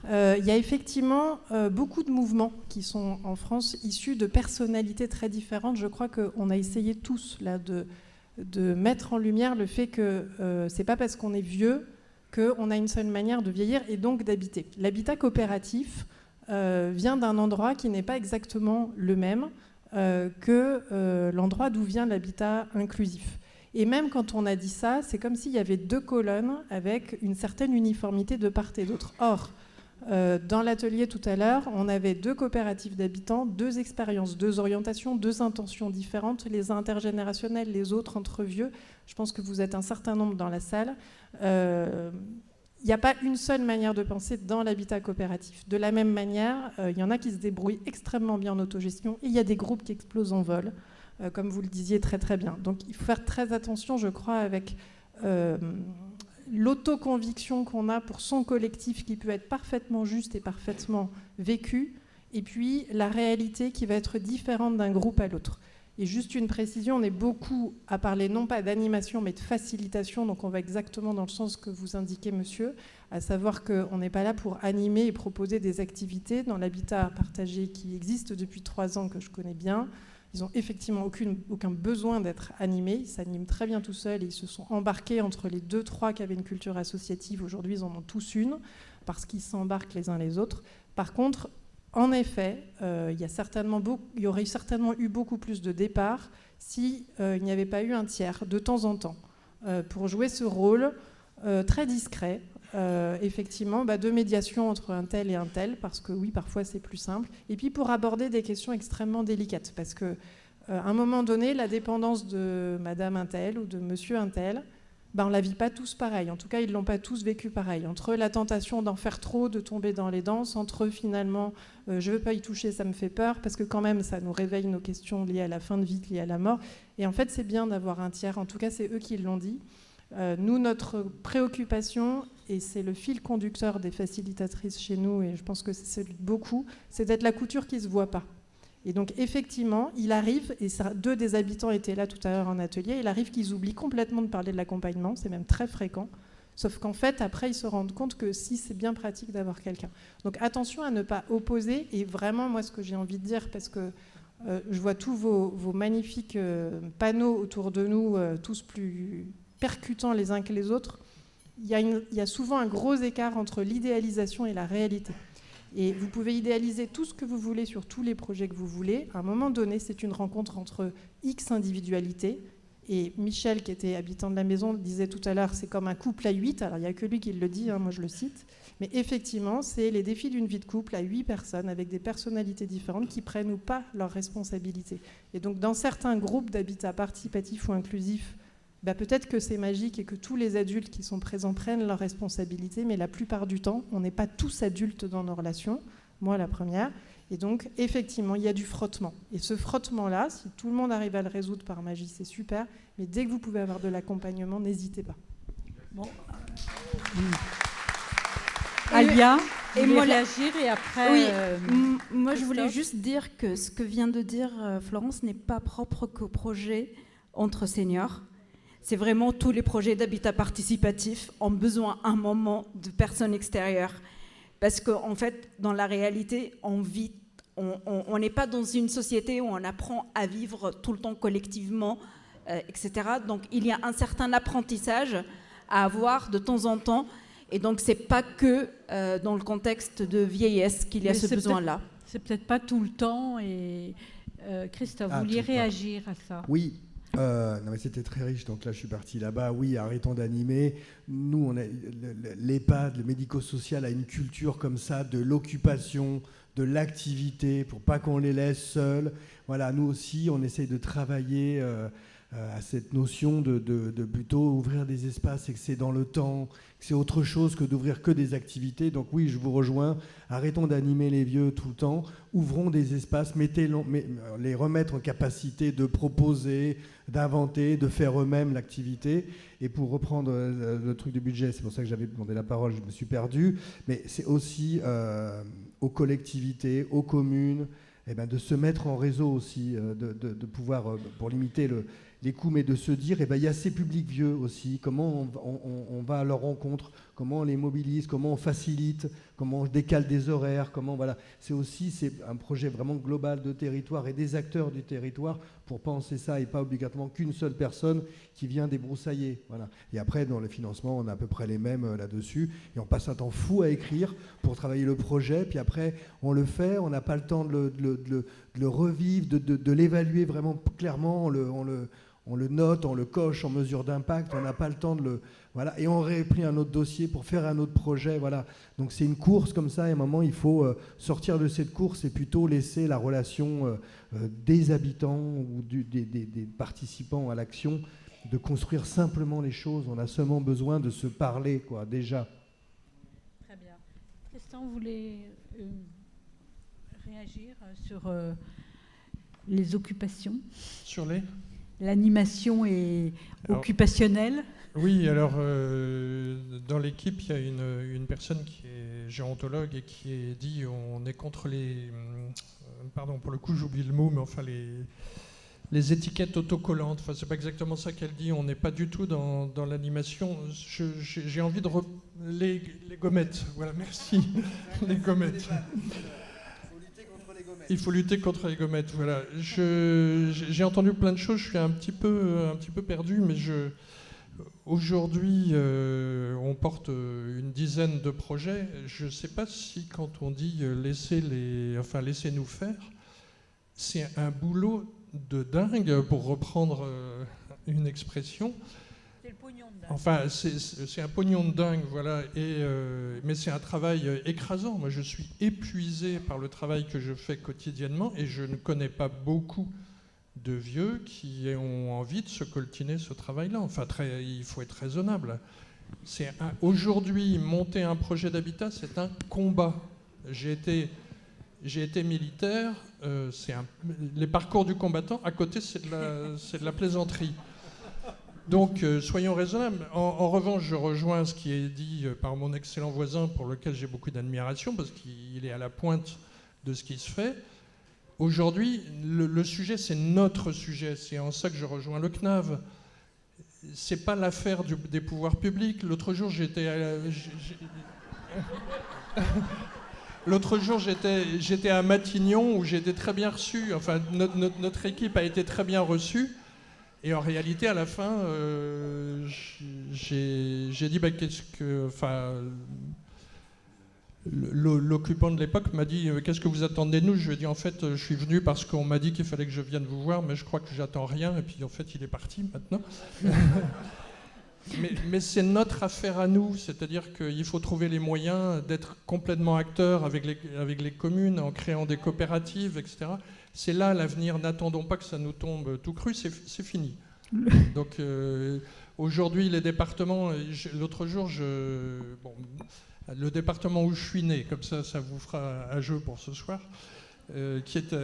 Speaker 2: Il y a effectivement beaucoup de mouvements qui sont en France issus de personnalités très différentes. Je crois qu'on a essayé tous là, de mettre en lumière le fait que c'est pas parce qu'on est vieux qu'on a une seule manière de vieillir et donc d'habiter. L'habitat coopératif vient d'un endroit qui n'est pas exactement le même que l'endroit d'où vient l'habitat inclusif. Et même quand on a dit ça, c'est comme s'il y avait 2 colonnes avec une certaine uniformité de part et d'autre. Or, dans l'atelier tout à l'heure, on avait 2 coopératives d'habitants, 2 expériences, 2 orientations, 2 intentions différentes, les uns intergénérationnels, les autres entre vieux. Je pense que vous êtes un certain nombre dans la salle. Il n'y a pas une seule manière de penser dans l'habitat coopératif. De la même manière, il y en a qui se débrouillent extrêmement bien en autogestion et il y a des groupes qui explosent en vol, comme vous le disiez très très bien. Donc il faut faire très attention, je crois, avec l'autoconviction qu'on a pour son collectif qui peut être parfaitement juste et parfaitement vécu, et puis la réalité qui va être différente d'un groupe à l'autre. Et juste une précision, on est beaucoup à parler non pas d'animation mais de facilitation, donc on va exactement dans le sens que vous indiquez, monsieur, à savoir qu'on n'est pas là pour animer et proposer des activités dans l'habitat partagé qui existe depuis 3 ans, que je connais bien. Ils n'ont effectivement aucun besoin d'être animés, ils s'animent très bien tout seuls et ils se sont embarqués entre les 2-3 qui avaient une culture associative. Aujourd'hui, ils en ont tous une, parce qu'ils s'embarquent les uns les autres. Par contre, en effet, il y aurait certainement eu beaucoup plus de départs s'il n'y avait pas eu un tiers de temps en temps pour jouer ce rôle très discret, effectivement, de médiation entre un tel et un tel, parce que oui, parfois c'est plus simple, et puis pour aborder des questions extrêmement délicates, parce qu'à un moment donné, la dépendance de madame un tel ou de monsieur un tel, on ne la vit pas tous pareil. En tout cas, ils ne l'ont pas tous vécu pareil. Entre la tentation d'en faire trop, de tomber dans les danses, entre finalement, je ne veux pas y toucher, ça me fait peur, parce que quand même, ça nous réveille nos questions liées à la fin de vie, liées à la mort. Et en fait, c'est bien d'avoir un tiers. En tout cas, c'est eux qui l'ont dit. Nous, notre préoccupation, et c'est le fil conducteur des facilitatrices chez nous, et je pense que c'est celui de beaucoup, c'est d'être la couture qui ne se voit pas. Et donc effectivement, il arrive, et 2 des habitants étaient là tout à l'heure en atelier, il arrive qu'ils oublient complètement de parler de l'accompagnement, c'est même très fréquent, sauf qu'en fait, après, ils se rendent compte que si, c'est bien pratique d'avoir quelqu'un. Donc attention à ne pas opposer, et vraiment, moi, ce que j'ai envie de dire, parce que je vois tous vos magnifiques panneaux autour de nous, tous plus percutants les uns que les autres, il y a souvent un gros écart entre l'idéalisation et la réalité. Et vous pouvez idéaliser tout ce que vous voulez sur tous les projets que vous voulez. À un moment donné, c'est une rencontre entre X individualités. Et Michel, qui était habitant de la maison, le disait tout à l'heure, c'est comme un couple à 8. Alors, il n'y a que lui qui le dit, moi je le cite. Mais effectivement, c'est les défis d'une vie de couple à 8 personnes avec des personnalités différentes qui prennent ou pas leurs responsabilités. Et donc, dans certains groupes d'habitat participatif ou inclusif, peut-être que c'est magique et que tous les adultes qui sont présents prennent leurs responsabilités, mais la plupart du temps, on n'est pas tous adultes dans nos relations, moi la première, et donc effectivement, il y a du frottement. Et ce frottement-là, si tout le monde arrive à le résoudre par magie, c'est super, mais dès que vous pouvez avoir de l'accompagnement, n'hésitez pas. Bon.
Speaker 1: Alia,
Speaker 4: et
Speaker 1: vous
Speaker 4: moi,
Speaker 1: voulez réagir et après...
Speaker 4: Oui, moi je voulais juste dire que ce que vient de dire Florence n'est pas propre qu'au projet entre seniors. C'est vraiment tous les projets d'habitat participatif ont besoin à un moment de personnes extérieures. Parce qu'en fait, dans la réalité, on n'est pas dans une société où on apprend à vivre tout le temps collectivement, etc. Donc il y a un certain apprentissage à avoir de temps en temps. Et donc c'est pas que dans le contexte de vieillesse qu'il y a ce besoin-là.
Speaker 1: C'est peut-être pas tout le temps. Et Christophe, vous vouliez réagir à ça?
Speaker 6: Oui. Non mais c'était très riche, donc là je suis parti là-bas. Oui, arrêtons d'animer. Nous, on a l'EHPAD, le médico-social a une culture comme ça de l'occupation, de l'activité, pour pas qu'on les laisse seuls. Voilà, nous aussi, on essaye de travailler à cette notion de plutôt ouvrir des espaces et que c'est dans le temps, que c'est autre chose que d'ouvrir que des activités. Donc oui, je vous rejoins, arrêtons d'animer les vieux tout le temps, ouvrons des espaces, les remettre en capacité de proposer, d'inventer, de faire eux-mêmes l'activité. Et pour reprendre le truc du budget, c'est pour ça que j'avais demandé la parole, je me suis perdu, mais c'est aussi aux collectivités, aux communes, de se mettre en réseau aussi, de pouvoir, pour limiter les coûts, mais de se dire, il y a ces publics vieux aussi, comment on va à leur rencontre, comment on les mobilise, comment on facilite, comment on décale des horaires, voilà. C'est un projet vraiment global de territoire et des acteurs du territoire pour penser ça et pas obligatoirement qu'une seule personne qui vient débroussailler. Voilà. Et après, dans le financement, on a à peu près les mêmes là-dessus et on passe un temps fou à écrire pour travailler le projet, puis après, on le fait, on n'a pas le temps de le revivre, de l'évaluer vraiment clairement, on le note, on le coche en mesure d'impact, on n'a pas le temps de le... Voilà, et on réplie un autre dossier pour faire un autre projet. Voilà. Donc c'est une course comme ça, et à un moment, il faut sortir de cette course et plutôt laisser la relation des habitants ou des participants à l'action de construire simplement les choses. On a seulement besoin de se parler, déjà.
Speaker 1: Très bien. Tristan, vous voulez réagir sur les occupations ?
Speaker 8: Sur les ?
Speaker 1: L'animation est occupationnelle.
Speaker 8: Oui, alors dans l'équipe, il y a une personne qui est gérontologue et qui est dit on est contre les... Pardon, pour le coup, j'oublie le mot, mais enfin les étiquettes autocollantes. Enfin, c'est pas exactement ça qu'elle dit. On n'est pas du tout dans l'animation. J'ai envie de... Les gommettes, voilà, merci. Les gommettes. Il faut lutter contre les gommettes, voilà. J'ai entendu plein de choses, je suis un petit peu perdu, mais aujourd'hui, on porte une dizaine de projets. Je ne sais pas si quand on dit laissez-nous faire, c'est un boulot de dingue, pour reprendre une expression.
Speaker 1: C'est le pognon de dingue.
Speaker 8: Enfin, c'est un pognon de dingue, voilà. Mais c'est un travail écrasant. Moi, je suis épuisé par le travail que je fais quotidiennement et je ne connais pas beaucoup de vieux qui ont envie de se coltiner ce travail-là. Enfin, il faut être raisonnable. Aujourd'hui, monter un projet d'habitat, c'est un combat. J'ai été militaire. Les parcours du combattant, à côté, c'est de la plaisanterie. Donc, soyons raisonnables. En revanche, je rejoins ce qui est dit par mon excellent voisin, pour lequel j'ai beaucoup d'admiration, parce qu'il est à la pointe de ce qui se fait. Aujourd'hui, le sujet, c'est notre sujet. C'est en ça que je rejoins le CNAV. C'est pas l'affaire des pouvoirs publics. L'autre jour, j'étais à Matignon, où j'ai été très bien reçu. Enfin, notre équipe a été très bien reçue. Et en réalité, à la fin, j'ai dit, qu'est-ce que... Enfin, l'occupant de l'époque m'a dit, qu'est-ce que vous attendez de nous ? Je lui ai dit, en fait, je suis venu parce qu'on m'a dit qu'il fallait que je vienne vous voir, mais je crois que j'attends rien. Et puis, en fait, il est parti maintenant. mais c'est notre affaire à nous. C'est-à-dire qu'il faut trouver les moyens d'être complètement acteurs avec les communes, en créant des coopératives, etc. C'est là l'avenir. N'attendons pas que ça nous tombe tout cru, c'est fini. Donc aujourd'hui, les départements, l'autre jour, le département où je suis né, comme ça vous fera un jeu pour ce soir, qui est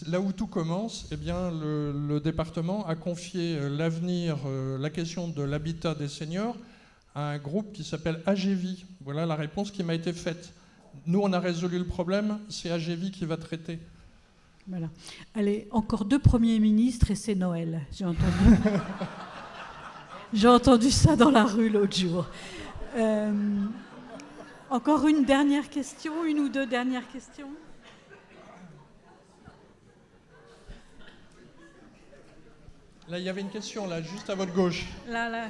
Speaker 8: là où tout commence, eh bien, le département a confié l'avenir, la question de l'habitat des seniors à un groupe qui s'appelle AGVI. Voilà la réponse qui m'a été faite. Nous, on a résolu le problème, c'est AGVI qui va traiter.
Speaker 1: Voilà. Allez, encore 2 premiers ministres et c'est Noël. J'ai entendu ça dans la rue l'autre jour. Encore une dernière question, une ou 2 dernières questions ?
Speaker 8: Là, il y avait une question, là, juste à votre gauche.
Speaker 1: Là.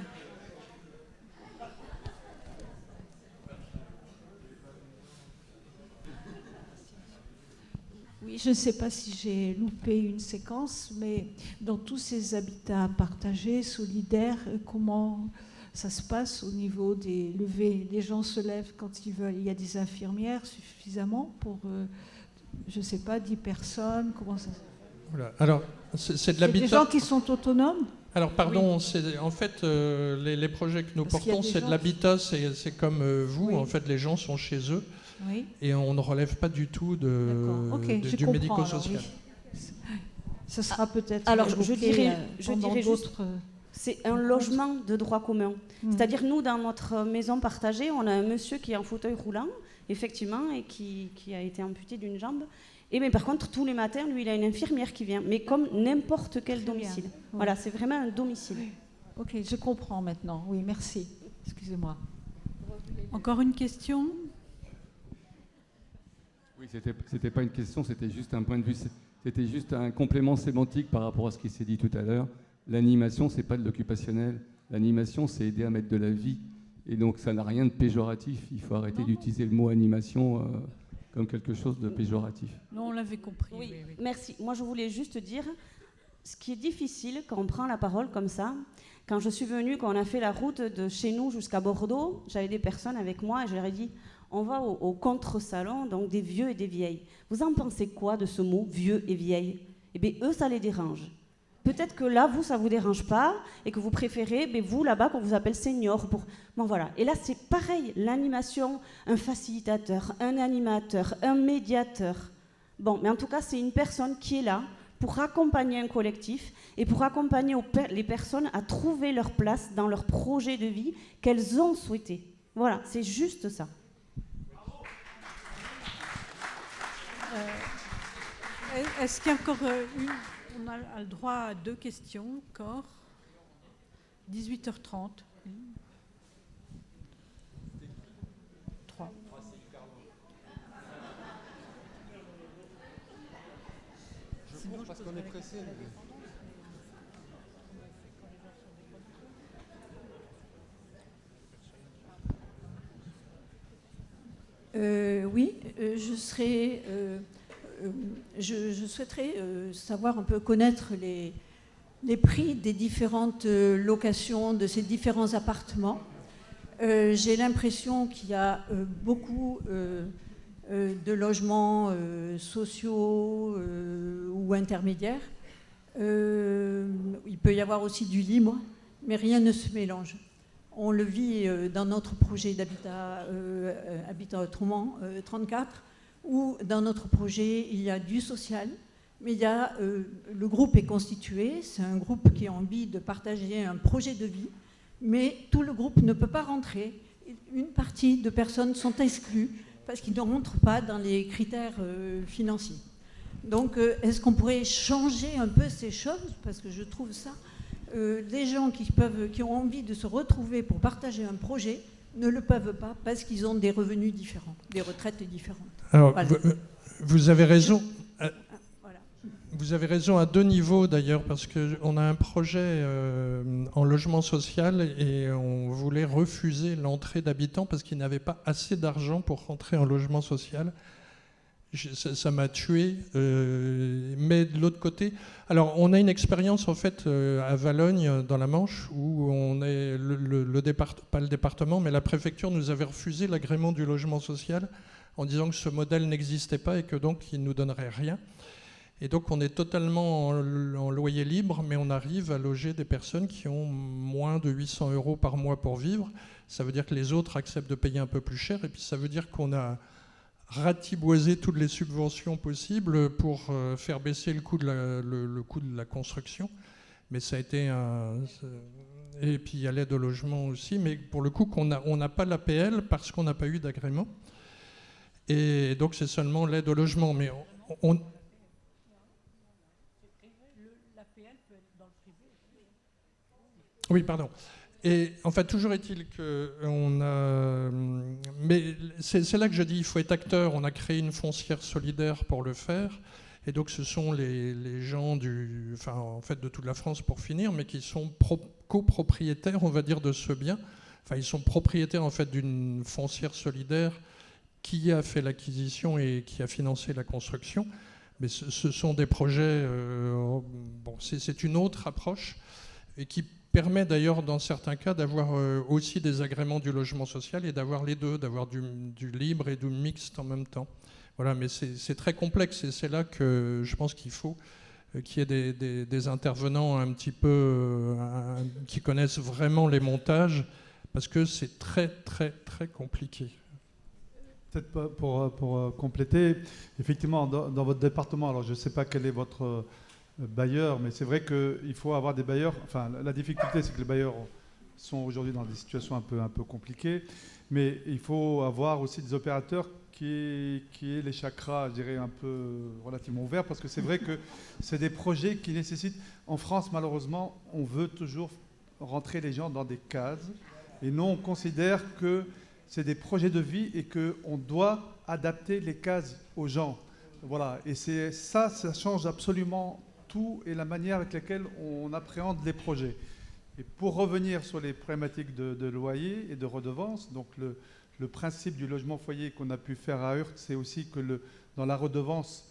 Speaker 15: Oui, je ne sais pas si j'ai loupé une séquence, mais dans tous ces habitats partagés, solidaires, comment ça se passe au niveau des levées ? Les gens se lèvent quand ils veulent. Il y a des infirmières suffisamment pour, je ne sais pas, 10 personnes. Comment ça...
Speaker 8: Voilà. Alors, c'est de l'habitat.
Speaker 15: C'est des gens qui sont autonomes ?
Speaker 8: Alors, pardon, en fait, les projets que nous portons, c'est de l'habitat, c'est comme vous, en fait, les gens sont chez eux, et on ne relève pas du tout du médico-social.
Speaker 15: Ce sera peut-être...
Speaker 9: Alors, je dirais juste, c'est un logement de droit commun. C'est-à-dire, nous, dans notre maison partagée, on a un monsieur qui est en fauteuil roulant, effectivement, et qui a été amputé d'une jambe. Mais par contre, tous les matins, lui, il a une infirmière qui vient, mais comme n'importe quel domicile. Voilà, c'est vraiment un domicile.
Speaker 15: Ok, je comprends maintenant. Oui, merci. Excusez-moi.
Speaker 1: Encore une question?
Speaker 13: Oui, c'était pas une question, c'était juste un point de vue, c'était juste un complément sémantique par rapport à ce qui s'est dit tout à l'heure. L'animation, c'est pas de l'occupationnel. L'animation, c'est aider à mettre de la vie. Et donc, ça n'a rien de péjoratif. Il faut arrêter d'utiliser le mot animation comme quelque chose de péjoratif.
Speaker 1: Non, on l'avait compris.
Speaker 9: Oui, merci. Moi, je voulais juste dire, ce qui est difficile quand on prend la parole comme ça, quand je suis venue, quand on a fait la route de chez nous jusqu'à Bordeaux, j'avais des personnes avec moi et je leur ai dit, on va au contre-salon, donc des vieux et des vieilles. Vous en pensez quoi de ce mot vieux et vieille? Eh bien, eux, ça les dérange. Peut-être que là, vous, ça ne vous dérange pas et que vous préférez, vous, là-bas, qu'on vous appelle senior. Bon, voilà. Et là, c'est pareil. L'animation, un facilitateur, un animateur, un médiateur. Bon, mais en tout cas, c'est une personne qui est là pour accompagner un collectif et pour accompagner les personnes à trouver leur place dans leur projet de vie qu'elles ont souhaité. Voilà, c'est juste ça.
Speaker 1: Est-ce qu'il y a encore une... On a le droit à 2 questions encore. 18h30. 3.
Speaker 3: Je cours parce qu'on est pressé.
Speaker 15: Oui, je souhaiterais savoir un peu, connaître les prix des différentes locations de ces différents appartements. J'ai l'impression qu'il y a beaucoup de logements sociaux ou intermédiaires. Il peut y avoir aussi du libre, mais rien ne se mélange. On le vit dans notre projet d'habitat Habitat Autrement 34, où dans notre projet, il y a du social, mais il y a, le groupe est constitué, c'est un groupe qui a envie de partager un projet de vie, mais tout le groupe ne peut pas rentrer. Une partie de personnes sont exclues parce qu'ils ne rentrent pas dans les critères financiers. Donc, est-ce qu'on pourrait changer un peu ces choses? Parce que je trouve ça, les gens qui ont envie de se retrouver pour partager un projet ne le peuvent pas parce qu'ils ont des revenus différents, des retraites différentes.
Speaker 8: Alors,
Speaker 15: voilà.
Speaker 8: vous avez raison. Vous avez raison à 2 niveaux d'ailleurs, parce qu'on a un projet en logement social et on voulait refuser l'entrée d'habitants parce qu'ils n'avaient pas assez d'argent pour rentrer en logement social. Ça m'a tué. Mais de l'autre côté, alors on a une expérience en fait à Valognes dans la Manche où on est pas le département, mais la préfecture nous avait refusé l'agrément du logement social en disant que ce modèle n'existait pas et que donc il ne nous donnerait rien. Et donc on est totalement en loyer libre, mais on arrive à loger des personnes qui ont moins de 800 € par mois pour vivre. Ça veut dire que les autres acceptent de payer un peu plus cher, et puis ça veut dire qu'on a ratiboisé toutes les subventions possibles pour faire baisser le coût de la construction. Mais ça a été et puis il y a l'aide au logement aussi, mais pour le coup on n'a pas l'APL parce qu'on n'a pas eu d'agrément. Et donc c'est seulement l'aide au logement. Mais oui, pardon. Et en fait, toujours est-il qu'on a... Mais c'est là que je dis qu'il faut être acteur. On a créé une foncière solidaire pour le faire. Et donc, ce sont les gens de toute la France, pour finir, mais qui sont copropriétaires, on va dire, de ce bien. Enfin, ils sont propriétaires, en fait, d'une foncière solidaire qui a fait l'acquisition et qui a financé la construction. Mais ce sont des projets... c'est une autre approche et qui permet d'ailleurs dans certains cas d'avoir aussi des agréments du logement social et d'avoir les deux, d'avoir du libre et du mixte en même temps. Voilà, mais c'est très complexe et c'est là que je pense qu'il faut qu'il y ait des intervenants un petit peu qui connaissent vraiment les montages, parce que c'est très très très compliqué.
Speaker 10: Peut-être pour compléter, effectivement, dans votre département, alors je ne sais pas quel est votre bailleur, mais c'est vrai qu'il faut avoir des bailleurs. Enfin, la difficulté, c'est que les bailleurs sont aujourd'hui dans des situations un peu compliquées, mais il faut avoir aussi des opérateurs qui aient les chakras, je dirais, un peu relativement ouverts, parce que c'est vrai que c'est des projets qui nécessitent... En France, malheureusement, on veut toujours rentrer les gens dans des cases, et nous, on considère que c'est des projets de vie et qu'on doit adapter les cases aux gens. Voilà, et ça change absolument tout et la manière avec laquelle on appréhende les projets. Et pour revenir sur les problématiques de loyer et de redevance, donc le principe du logement foyer qu'on a pu faire à Urt, c'est aussi que dans la redevance,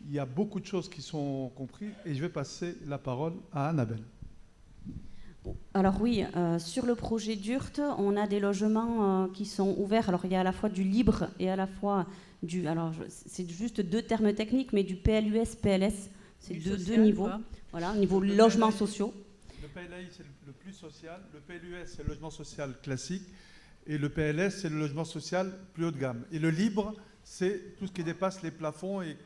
Speaker 10: il y a beaucoup de choses qui sont comprises. Et je vais passer la parole à Annabelle.
Speaker 9: Alors oui, sur le projet d'Urt, on a des logements qui sont ouverts. Alors il y a à la fois du libre et à la fois du... Alors c'est juste deux termes techniques, mais du PLUS, PLS, c'est deux niveaux. Voilà, niveau logements sociaux.
Speaker 10: Le PLAI, c'est le plus social. Le PLUS, c'est le logement social classique. Et le PLS, c'est le logement social plus haut de gamme. Et le libre, c'est tout ce qui dépasse les plafonds et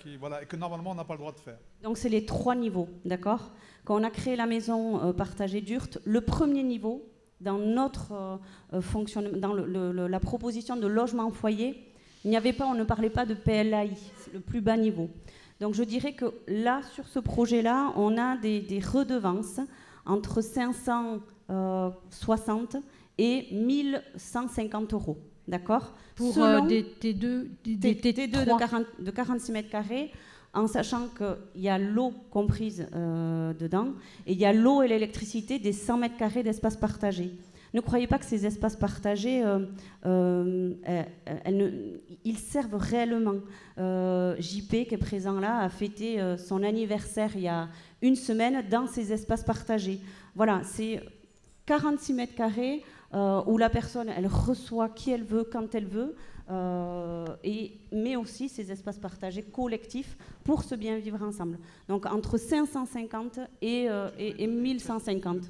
Speaker 10: que normalement, on n'a pas le droit de faire.
Speaker 9: Donc c'est les 3 niveaux, d'accord ? Quand on a créé la maison partagée d'Urt, le premier niveau, dans notre fonctionnement, dans la proposition de logement foyer, on ne parlait pas de PLAI, c'est le plus bas niveau. Donc je dirais que là, sur ce projet-là, on a des redevances entre 560 et 1150 €, d'accord ?
Speaker 1: Pour des T2
Speaker 9: de 46 mètres carrés, en sachant qu'il y a l'eau comprise dedans, et il y a l'eau et l'électricité des 100 mètres carrés d'espace partagé. Ne croyez pas que ces espaces partagés, ils servent réellement. JP, qui est présent là, a fêté son anniversaire il y a une semaine dans ces espaces partagés. Voilà, c'est 46 mètres carrés où la personne, elle reçoit qui elle veut, quand elle veut, mais aussi ces espaces partagés collectifs pour se bien vivre ensemble. Donc entre 550 et 1150.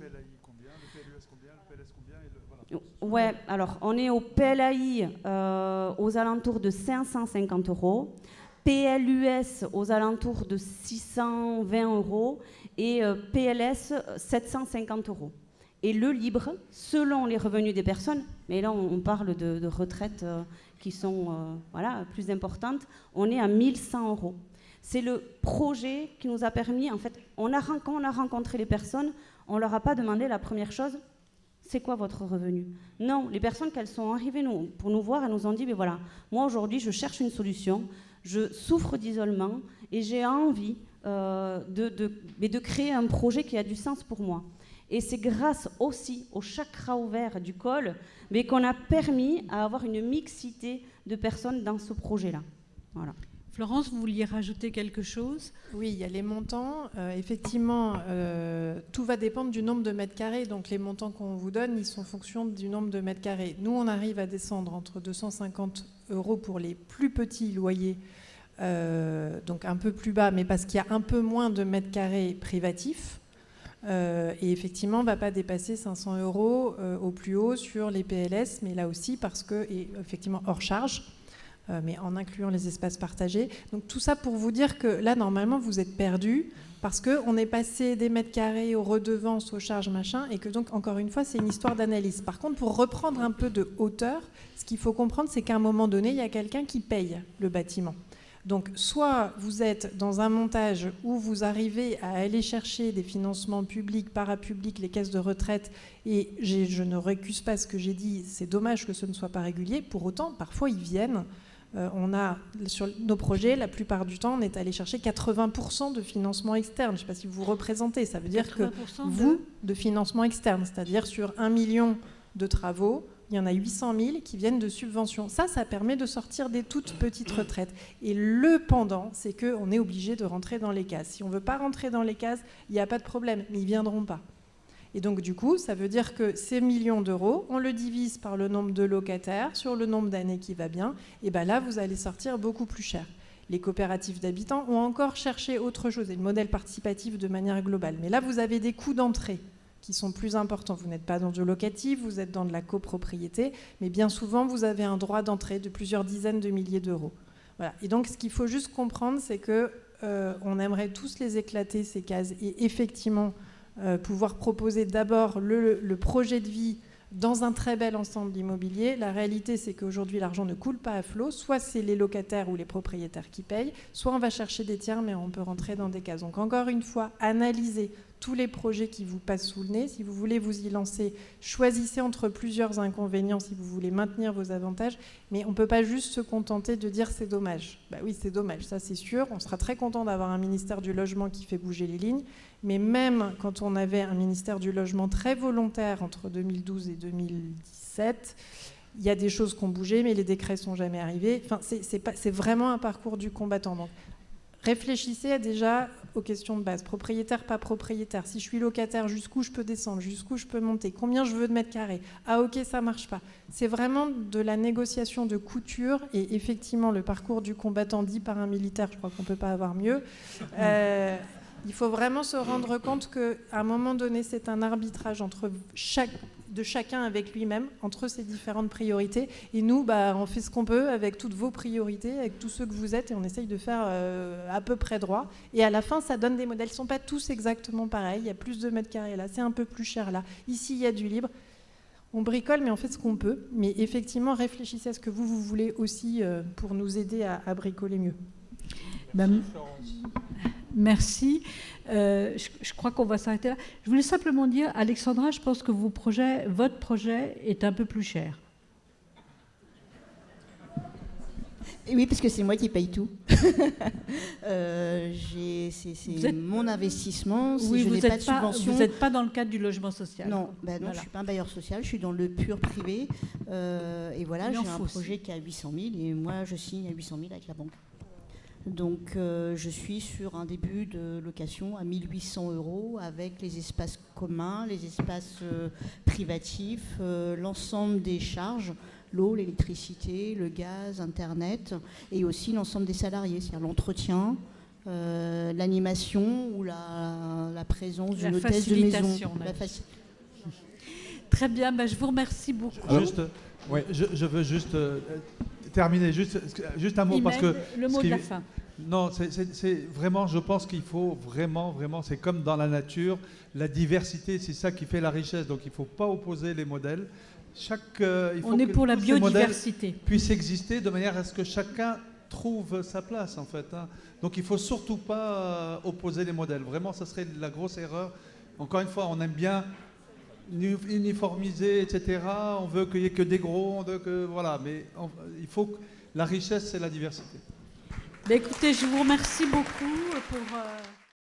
Speaker 9: Ouais, alors on est au PLAI aux alentours de 550 €, PLUS aux alentours de 620 € et PLS 750 €. Et le libre, selon les revenus des personnes, mais là on parle de retraites qui sont plus importantes, on est à 1100 €. C'est le projet qui nous a permis, en fait, quand on a rencontré les personnes, on ne leur a pas demandé la première chose, c'est quoi votre revenu ? Non, les personnes, qu'elles sont arrivées pour nous voir, elles nous ont dit, voilà, moi aujourd'hui je cherche une solution, je souffre d'isolement et j'ai envie de créer un projet qui a du sens pour moi. Et c'est grâce aussi au chakra ouvert du col qu'on a permis à avoir une mixité de personnes dans ce projet-là. Voilà.
Speaker 1: Florence, vous vouliez rajouter quelque chose ?
Speaker 2: Oui, il y a les montants. Effectivement, tout va dépendre du nombre de mètres carrés. Donc les montants qu'on vous donne, ils sont en fonction du nombre de mètres carrés. Nous, on arrive à descendre entre 250 € pour les plus petits loyers, donc un peu plus bas, mais parce qu'il y a un peu moins de mètres carrés privatifs. Et effectivement, on ne va pas dépasser 500 € au plus haut sur les PLS, mais là aussi parce que, et effectivement hors charge, mais en incluant les espaces partagés. Donc tout ça pour vous dire que là, normalement, vous êtes perdus parce qu'on est passé des mètres carrés aux redevances, aux charges, machin, et que donc, encore une fois, c'est une histoire d'analyse. Par contre, pour reprendre un peu de hauteur, ce qu'il faut comprendre, c'est qu'à un moment donné, il y a quelqu'un qui paye le bâtiment. Donc, soit vous êtes dans un montage où vous arrivez à aller chercher des financements publics, parapublics, les caisses de retraite, et je ne récuse pas ce que j'ai dit, c'est dommage que ce ne soit pas régulier. Pour autant, parfois, ils viennent. On a, sur nos projets, la plupart du temps, on est allé chercher 80% de financement externe. Je ne sais pas si vous vous représentez, ça veut dire que vous, de financement externe, c'est-à-dire sur 1 million de travaux, il y en a 800 000 qui viennent de subventions. Ça permet de sortir des toutes petites retraites. Et le pendant, c'est qu'on est obligé de rentrer dans les cases. Si on ne veut pas rentrer dans les cases, il n'y a pas de problème, mais ils ne viendront pas. Et donc, du coup, ça veut dire que ces millions d'euros, on le divise par le nombre de locataires, sur le nombre d'années qui va bien, et bien là, vous allez sortir beaucoup plus cher. les coopératives d'habitants ont encore cherché autre chose, et le modèle participatif de manière globale. Mais là, vous avez des coûts d'entrée qui sont plus importants. Vous n'êtes pas dans du locatif, vous êtes dans de la copropriété, mais bien souvent, vous avez un droit d'entrée de plusieurs dizaines de milliers d'euros. Voilà. Et donc, ce qu'il faut juste comprendre, c'est que on aimerait tous les éclater, ces cases, et effectivement pouvoir proposer d'abord le projet de vie dans un très bel ensemble immobilier. La réalité, c'est qu'aujourd'hui, l'argent ne coule pas à flot. Soit c'est les locataires ou les propriétaires qui payent, soit on va chercher des tiers, mais on peut rentrer dans des cases. Donc encore une fois, analysez tous les projets qui vous passent sous le nez. Si vous voulez vous y lancer, choisissez entre plusieurs inconvénients si vous voulez maintenir vos avantages. Mais on ne peut pas juste se contenter de dire c'est dommage. Bah oui, c'est dommage, ça c'est sûr. On sera très content d'avoir un ministère du Logement qui fait bouger les lignes. Mais même quand on avait un ministère du Logement très volontaire entre 2012 et 2017, il y a des choses qui ont bougé, mais les décrets ne sont jamais arrivés. Enfin, c'est vraiment un parcours du combattant. Donc, réfléchissez déjà aux questions de base. Propriétaire, pas propriétaire. Si je suis locataire, jusqu'où je peux descendre, jusqu'où je peux monter, combien je veux de mètres carrés. Ah ok, ça ne marche pas. C'est vraiment de la négociation de couture. Et effectivement, le parcours du combattant dit par un militaire, je crois qu'on ne peut pas avoir mieux. Il faut vraiment se rendre compte qu'à un moment donné, c'est un arbitrage de chacun avec lui-même, entre ses différentes priorités. Et nous, on fait ce qu'on peut avec toutes vos priorités, avec tous ceux que vous êtes, et on essaye de faire à peu près droit. Et à la fin, ça donne des modèles. Ils ne sont pas tous exactement pareils. Il y a plus de mètres carrés là, c'est un peu plus cher là. Ici, il y a du libre. On bricole, mais on fait ce qu'on peut. Mais effectivement, réfléchissez à ce que vous voulez aussi pour nous aider à bricoler mieux.
Speaker 1: Merci. Je crois qu'on va s'arrêter là. Je voulais simplement dire, Alexandra, je pense que votre projet est un peu plus cher.
Speaker 7: Oui, parce que c'est moi qui paye tout. C'est mon investissement. Si
Speaker 1: oui,
Speaker 7: je n'ai pas de subvention.
Speaker 1: Vous n'êtes pas dans le cadre du logement social.
Speaker 7: Non, non, je ne suis pas un bailleur social, je suis dans le pur privé. Et voilà, j'ai un projet qui est à 800 000 et moi, je signe à 800 000 avec la banque. Donc je suis sur un début de location à 1 800 € avec les espaces communs, les espaces privatifs, l'ensemble des charges, l'eau, l'électricité, le gaz, Internet, et aussi l'ensemble des salariés, c'est-à-dire l'entretien, l'animation ou la présence d'une hôtesse de maison.
Speaker 1: Très bien, je vous remercie beaucoup.
Speaker 10: Je veux juste terminer, juste un mot, parce que
Speaker 1: le mot de la fin.
Speaker 10: Non, c'est vraiment, je pense qu'il faut vraiment, c'est comme dans la nature, la diversité, c'est ça qui fait la richesse. Donc il ne faut pas opposer les modèles.
Speaker 1: On est pour la biodiversité.
Speaker 10: Puisse exister de manière à ce que chacun trouve sa place, en fait. Donc il ne faut surtout pas opposer les modèles. Vraiment, ça serait la grosse erreur. Encore une fois, on aime bien uniformiser, etc. On veut qu'il n'y ait que des gros, voilà. Mais il faut que la richesse, c'est la diversité.
Speaker 1: Écoutez, je vous remercie beaucoup pour...